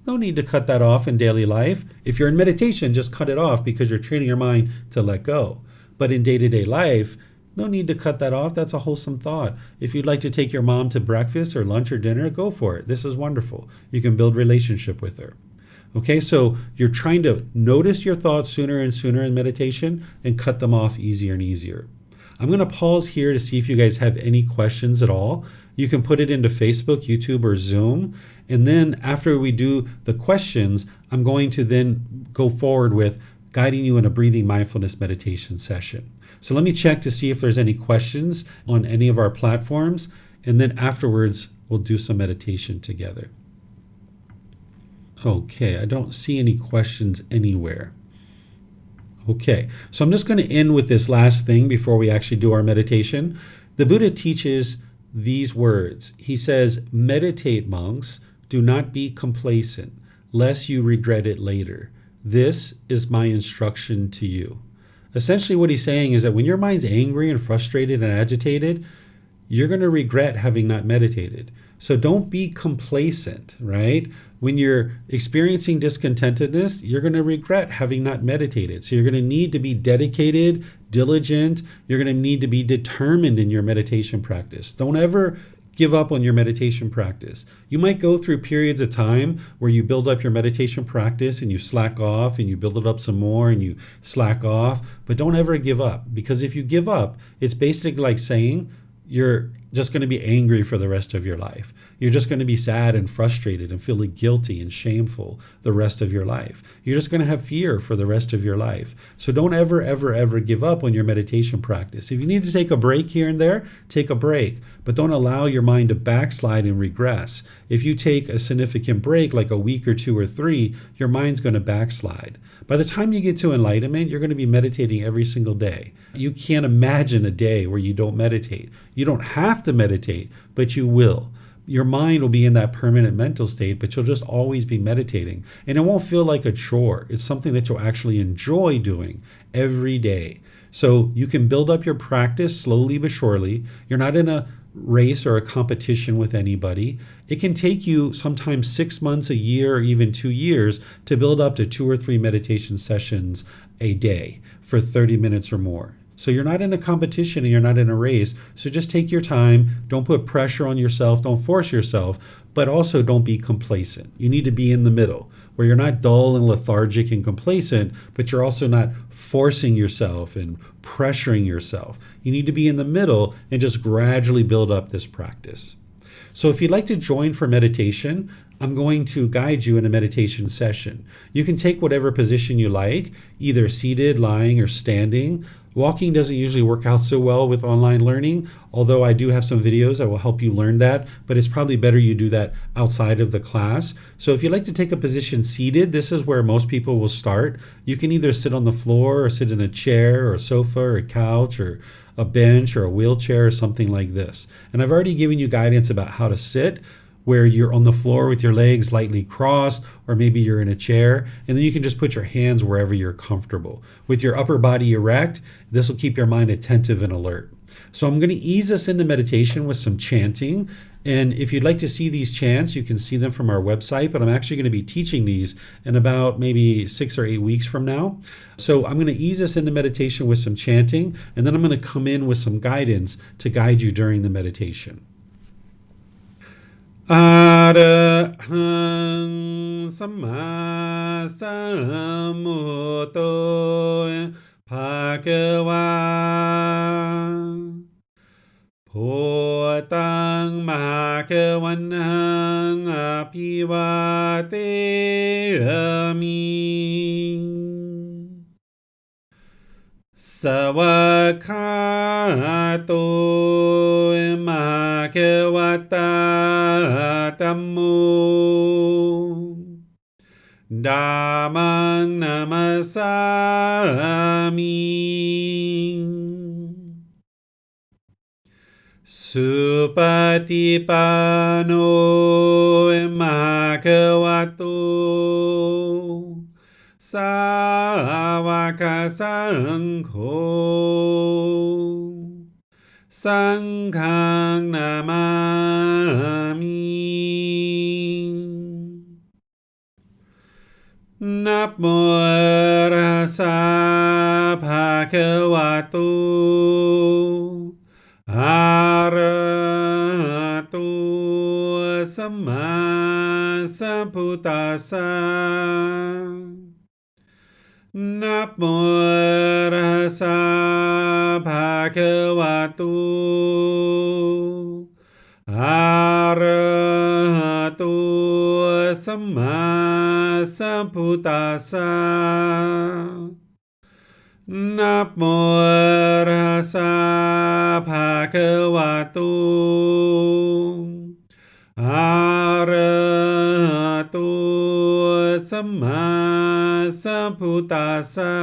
no need to cut that off in daily life. If you're in meditation, just cut it off because you're training your mind to let go. But in day-to-day life, no need to cut that off. That's a wholesome thought. If you'd like to take your mom to breakfast or lunch or dinner, go for it. This is wonderful. You can build relationship with her. Okay, so you're trying to notice your thoughts sooner and sooner in meditation and cut them off easier and easier. I'm going to pause here to see if you guys have any questions at all. You can put it into Facebook, YouTube, or Zoom. And then after we do the questions, I'm going to then go forward with guiding you in a breathing mindfulness meditation session. So let me check to see if there's any questions on any of our platforms. And then afterwards, we'll do some meditation together. Okay, I don't see any questions anywhere. Okay, so I'm just going to end with this last thing before we actually do our meditation. The Buddha teaches these words. He says, meditate, monks, do not be complacent, lest you regret it later. This is my instruction to you. Essentially what he's saying is that when your mind's angry and frustrated and agitated, you're going to regret having not meditated. So don't be complacent, right? When you're experiencing discontentedness, you're going to regret having not meditated. So you're going to need to be dedicated, diligent. You're going to need to be determined in your meditation practice. Don't ever give up on your meditation practice. You might go through periods of time where you build up your meditation practice and you slack off and you build it up some more and you slack off, but don't ever give up. Because if you give up, it's basically like saying you're just going to be angry for the rest of your life. You're just going to be sad and frustrated and feeling guilty and shameful the rest of your life. You're just going to have fear for the rest of your life. So don't ever, ever, ever give up on your meditation practice. If you need to take a break here and there, take a break. But don't allow your mind to backslide and regress. If you take a significant break, like a week or 2 or 3, your mind's going to backslide. By the time you get to enlightenment, you're going to be meditating every single day. You can't imagine a day where you don't meditate. You don't have to meditate, but you will. Your mind will be in that permanent mental state, but you'll just always be meditating. And it won't feel like a chore. It's something that you'll actually enjoy doing every day. So you can build up your practice slowly but surely. You're not in a race or a competition with anybody. It can take you sometimes 6 months, a year, or even 2 years to build up to 2 or 3 meditation sessions a day for 30 minutes or more. So you're not in a competition and you're not in a race. So just take your time. Don't put pressure on yourself. Don't force yourself, but also don't be complacent. You need to be in the middle where you're not dull and lethargic and complacent, but you're also not forcing yourself and pressuring yourself. You need to be in the middle and just gradually build up this practice. So if you'd like to join for meditation, I'm going to guide you in a meditation session. You can take whatever position you like, either seated, lying, or standing. Walking doesn't usually work out so well with online learning, although I do have some videos that will help you learn that, but it's probably better you do that outside of the class. So if you'd like to take a position seated, this is where most people will start. You can either sit on the floor or sit in a chair or a sofa or a couch or a bench or a wheelchair or something like this. And I've already given you guidance about how to sit, where you're on the floor with your legs lightly crossed, or maybe you're in a chair, and then you can just put your hands wherever you're comfortable. With your upper body erect, this will keep your mind attentive and alert. So I'm going to ease us into meditation with some chanting. And if you'd like to see these chants, you can see them from our website, but I'm actually going to be teaching these in about maybe 6 or 8 weeks from now. So I'm going to ease us into meditation with some chanting, and then I'm going to come in with some guidance to guide you during the meditation. อะระหังสัมมาสัมพุทโธภะคะวาพุทธังมหาควันหังอภิวาเทมิ สวากขาโตมหาเควตาธัมโมธัมมังนามัสสามิสุปฏิปันโนมหาเควโตสาวกสังโฆสังฆังนามามินะโมตัสสะภะคะวะโตอะระหะโตสัมมาสัมพุทธัสสะนะโมตัสสะภะคะวะโตอะระหะโตสัมมาสัมพุทธัสสะนะโมตัสสะภะคะวะโตอะระหะโตสัมมาสัมพุทธัสสะ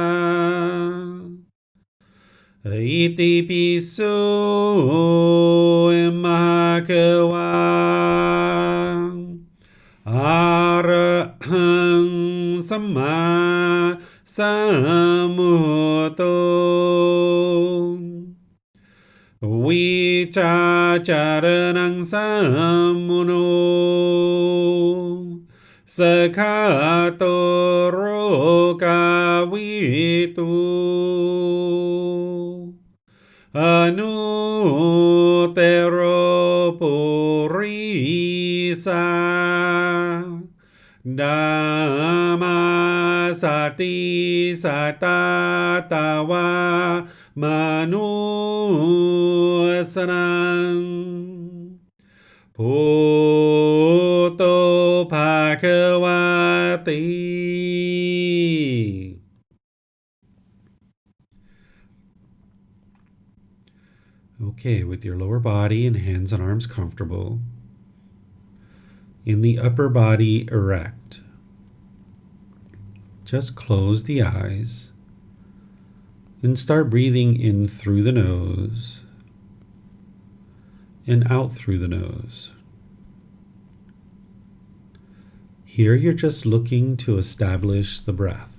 อิติปิโสมะคะวะอะระหังสัมมาสัมพุทโธวิชาจารณังสัมมุโนสกขาโตโรกาวิตุอนุเตโรปุริสาดามมาสติสัตตาตาวามนุสนังพุทโธภะคะวะติ Okay, with your lower body and hands and arms comfortable, in the upper body erect, just close the eyes and start breathing in through the nose and out through the nose. Here you're just looking to establish the breath.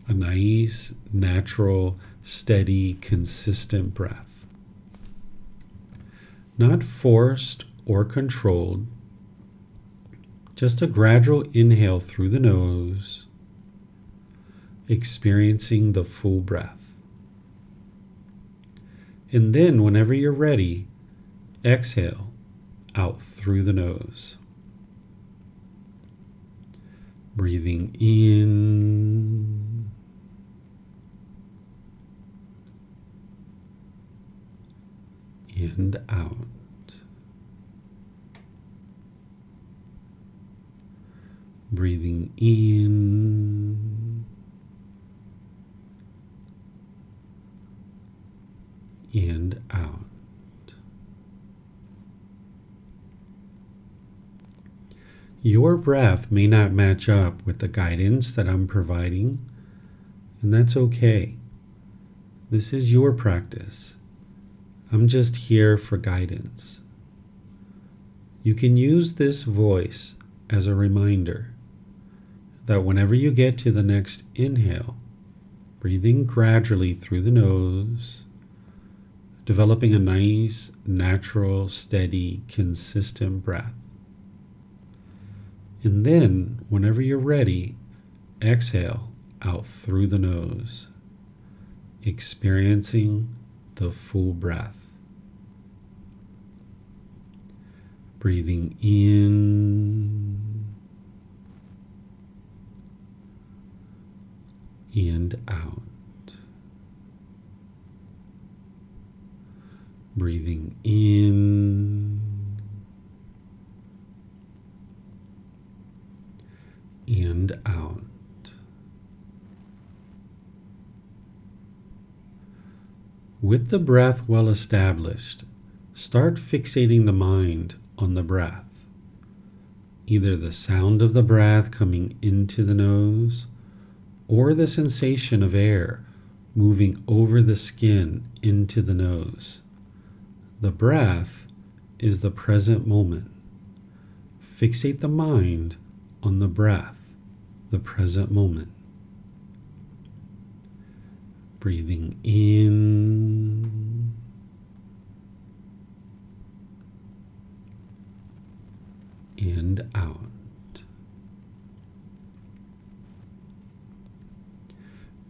A nice, natural, steady, consistent breath. Not forced or controlled, just a gradual inhale through the nose, experiencing the full breath. And then, whenever you're ready, exhale out through the nose. Breathing in and out. Breathing in and out. Your breath may not match up with the guidance that I'm providing, and that's okay. This is your practice. I'm just here for guidance. You can use this voice as a reminder that whenever you get to the next inhale, breathing gradually through the nose, developing a nice, natural, steady, consistent breath. And then, whenever you're ready, exhale out through the nose, experiencing the full breath. Breathing in and out. Breathing in and out. With the breath well established, start fixating the mind on the breath, either the sound of the breath coming into the nose or the sensation of air moving over the skin into the nose. The breath is the present moment. Fixate the mind on the breath, the present moment. Breathing in and out.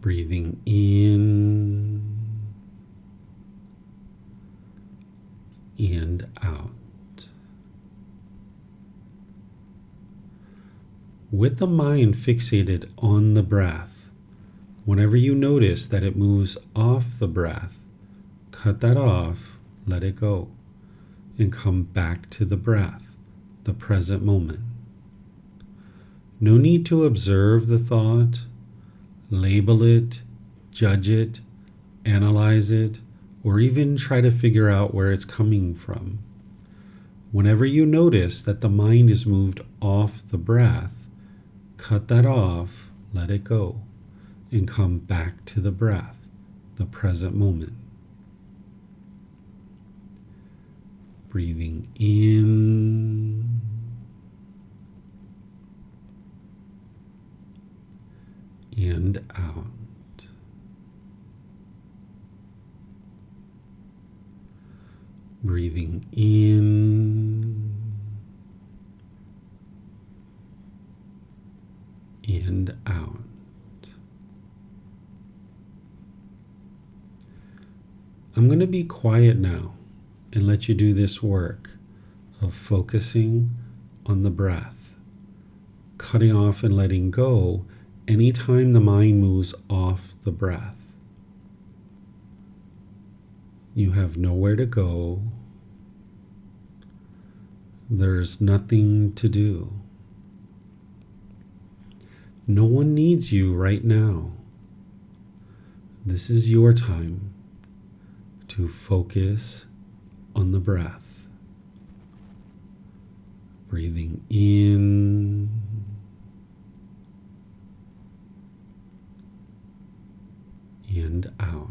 Breathing in and out. With the mind fixated on the breath, whenever you notice that it moves off the breath, cut that off, let it go, and come back to the breath, the present moment. No need to observe the thought, label it, judge it, analyze it, or even try to figure out where it's coming from. Whenever you notice that the mind is moved off the breath, cut that off, let it go, and come back to the breath, the present moment. Breathing in and out. Breathing in and out. I'm going to be quiet now and let you do this work of focusing on the breath, cutting off and letting go anytime the mind moves off the breath. You have nowhere to go. There's nothing to do. No one needs you right now. This is your time to focus on the breath. Breathing in and out.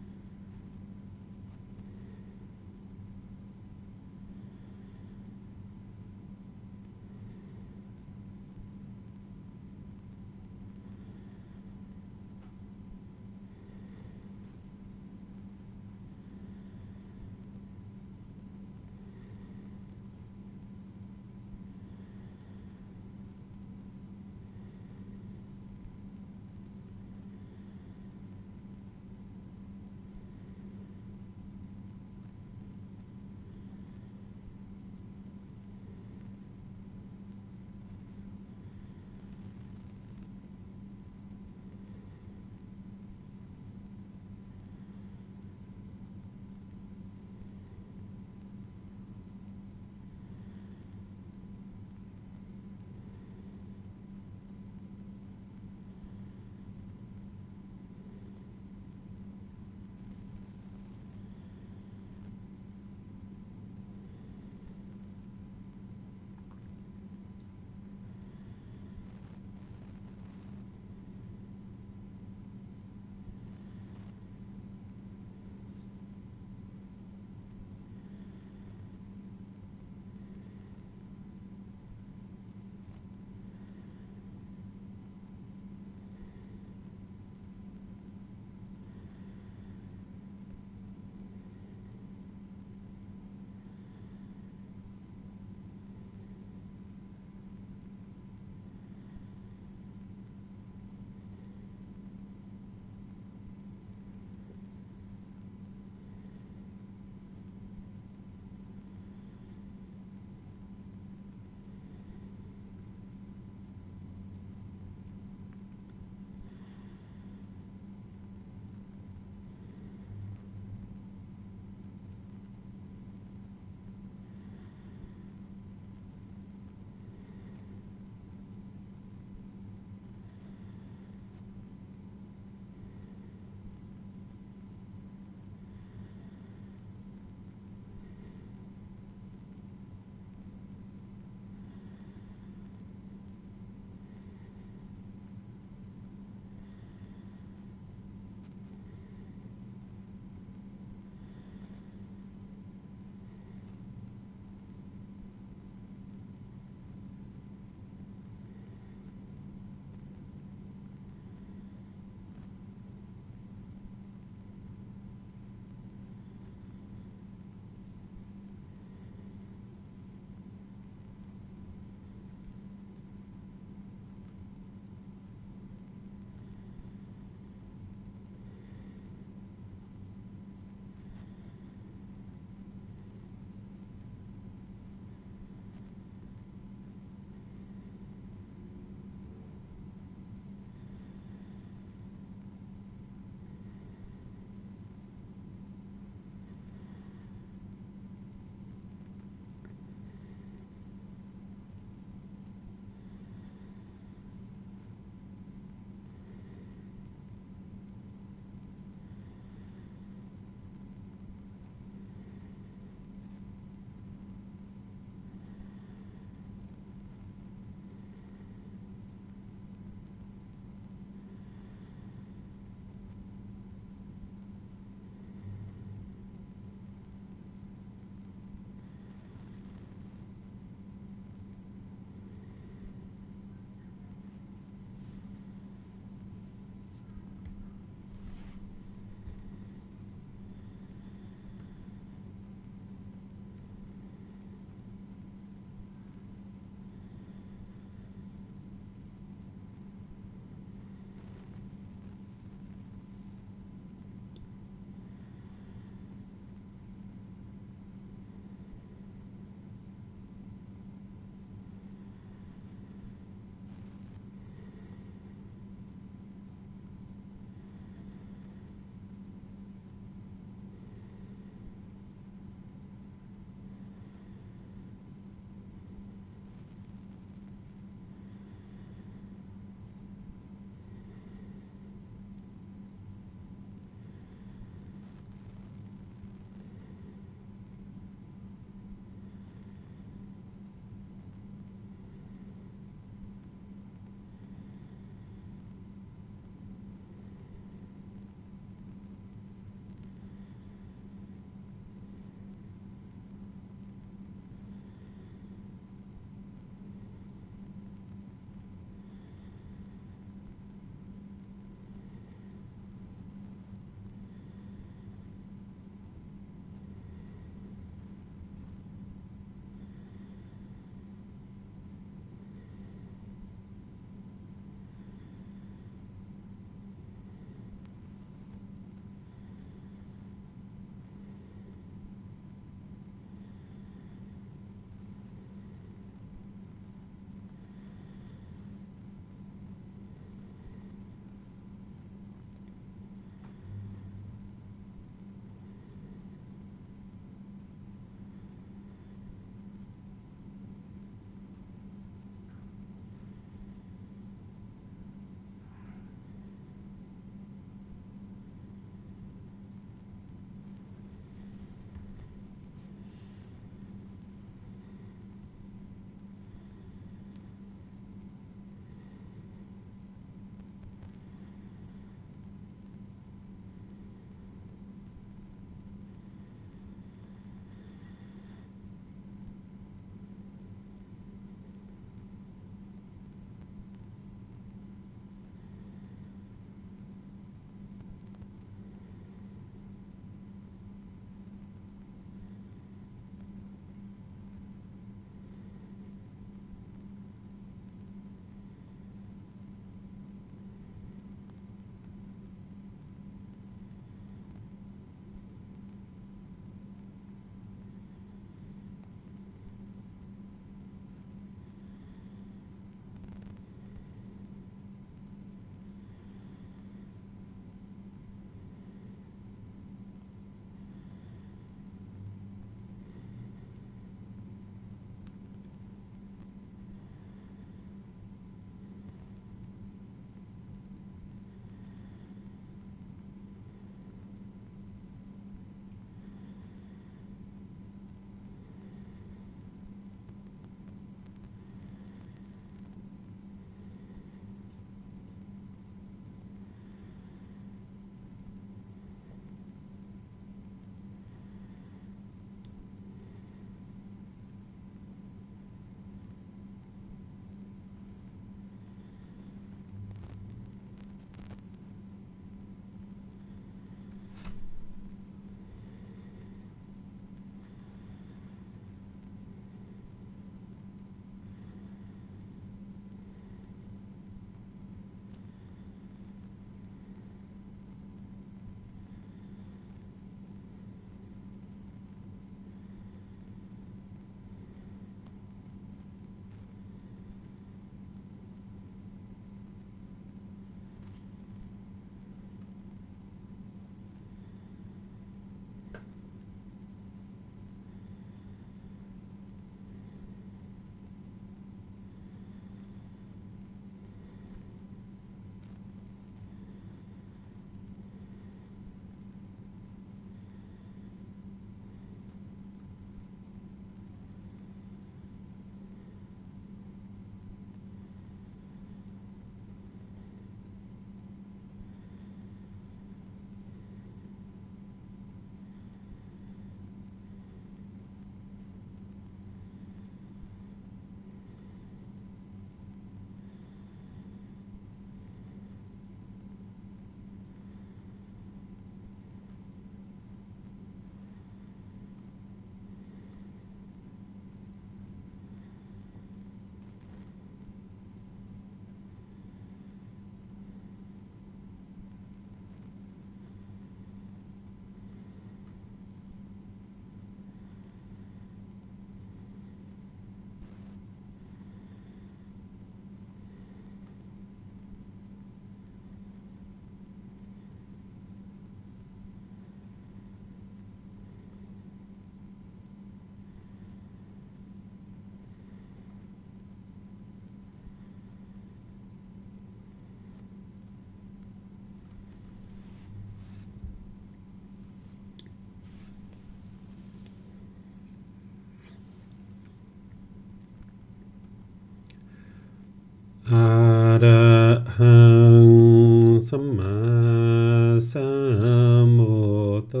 Arahang Samma Sambuddho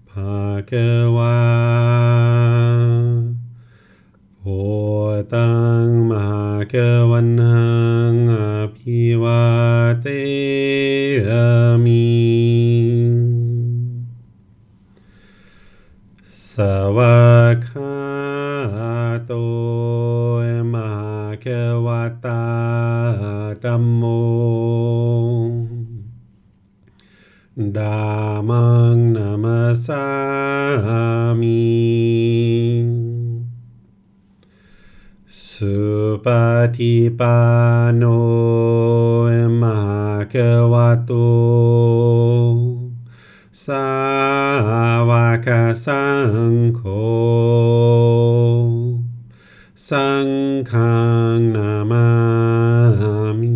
Bhagava Bhutang Bhagavanang Abhivateyami Savakhato Bhagavata Dhammo Dhammang Namasami Supatipano Bhagavato Savaka Sangho Sanghang Namami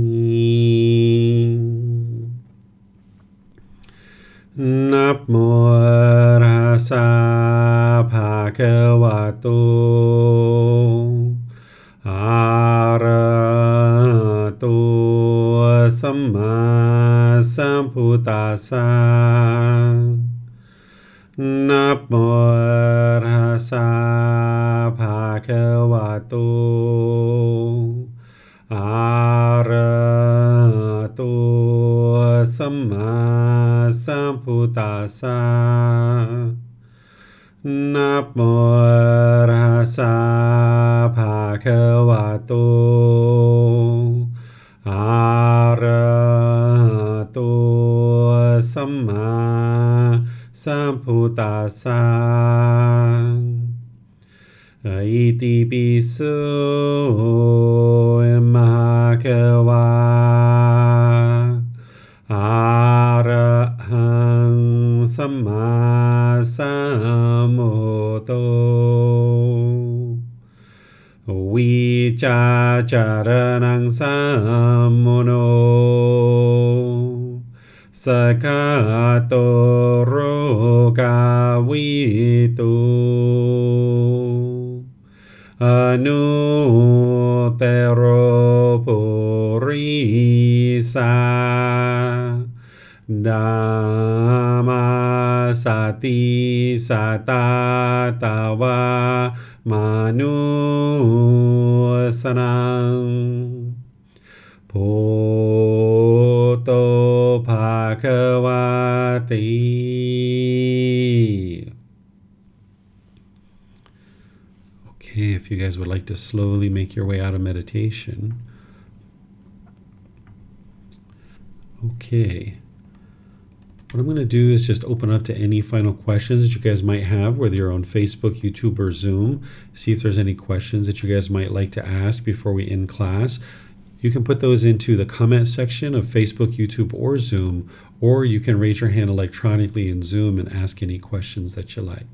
Namo Rasa Bhagavato Arahato Samma Sambuddhassa Namo Rasa Bhagavato Arahato Samma Sambuddhassa Namo Rasa Bhagavato Arahato Samma Sambuddhassa Iti Piso Bhagava Arahang Samma Sambuddho Vicacaranang Sammuno Sakato Rogavitu Anutero Purisa Dhamma Sati Satatawa Manusanang Bhoto Bhagavati. Okay, if you guys would like to slowly make your way out of meditation. Okay. What I'm going to do is just open up to any final questions that you guys might have, whether you're on Facebook, YouTube, or Zoom. See if there's any questions that you guys might like to ask before we end class. You can put those into the comment section of Facebook, YouTube, or Zoom, or you can raise your hand electronically in Zoom and ask any questions that you like.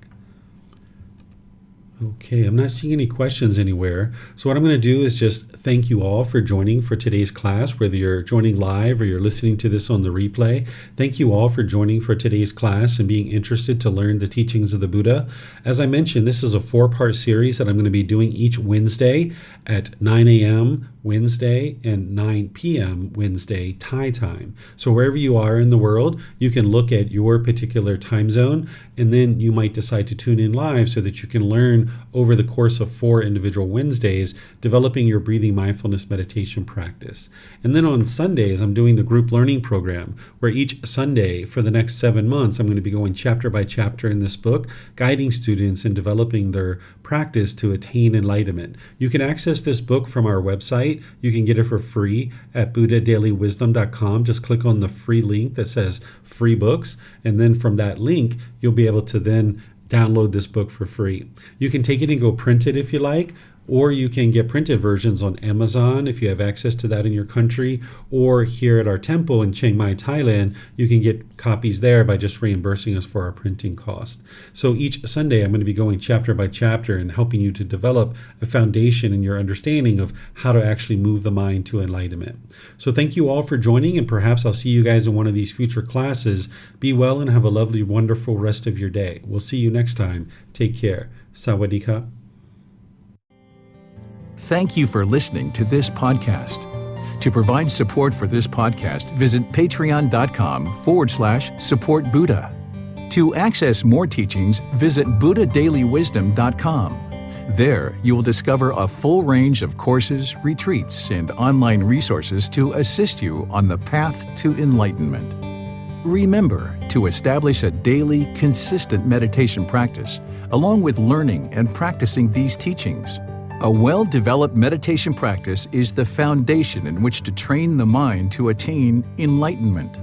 Okay, I'm not seeing any questions anywhere. So what I'm going to do is just thank you all for joining for today's class, whether you're joining live or you're listening to this on the replay. Thank you all for joining for today's class and being interested to learn the teachings of the Buddha. As I mentioned, this is a 4-part series that I'm going to be doing each Wednesday at 9 a.m. Wednesday and 9 p.m. Wednesday Thai time. So wherever you are in the world, you can look at your particular time zone, and then you might decide to tune in live so that you can learn over the course of 4 individual Wednesdays, developing your breathing mindfulness meditation practice. And then on Sundays, I'm doing the group learning program, where each Sunday for the next 7 months, I'm going to be going chapter by chapter in this book, guiding students in developing their practice to attain enlightenment. You can access this book from our website. You can get it for free at buddhadailywisdom.com. Just click on the free link that says free books. And then from that link, you'll be able to then download this book for free. You can take it and go print it if you like, or you can get printed versions on Amazon if you have access to that in your country, or here at our temple in Chiang Mai, Thailand, you can get copies there by just reimbursing us for our printing cost. So each Sunday I'm going to be going chapter by chapter and helping you to develop a foundation in your understanding of how to actually move the mind to enlightenment. So thank you all for joining, and perhaps I'll see you guys in one of these future classes. Be well and have a lovely, wonderful rest of your day. We'll see you next time. Take care. Sawadee ka. Thank you for listening to this podcast. To provide support for this podcast, visit patreon.com/support Buddha. To access more teachings, visit buddhadailywisdom.com. There, you will discover a full range of courses, retreats, and online resources to assist you on the path to enlightenment. Remember to establish a daily, consistent meditation practice, along with learning and practicing these teachings. A well-developed meditation practice is the foundation in which to train the mind to attain enlightenment.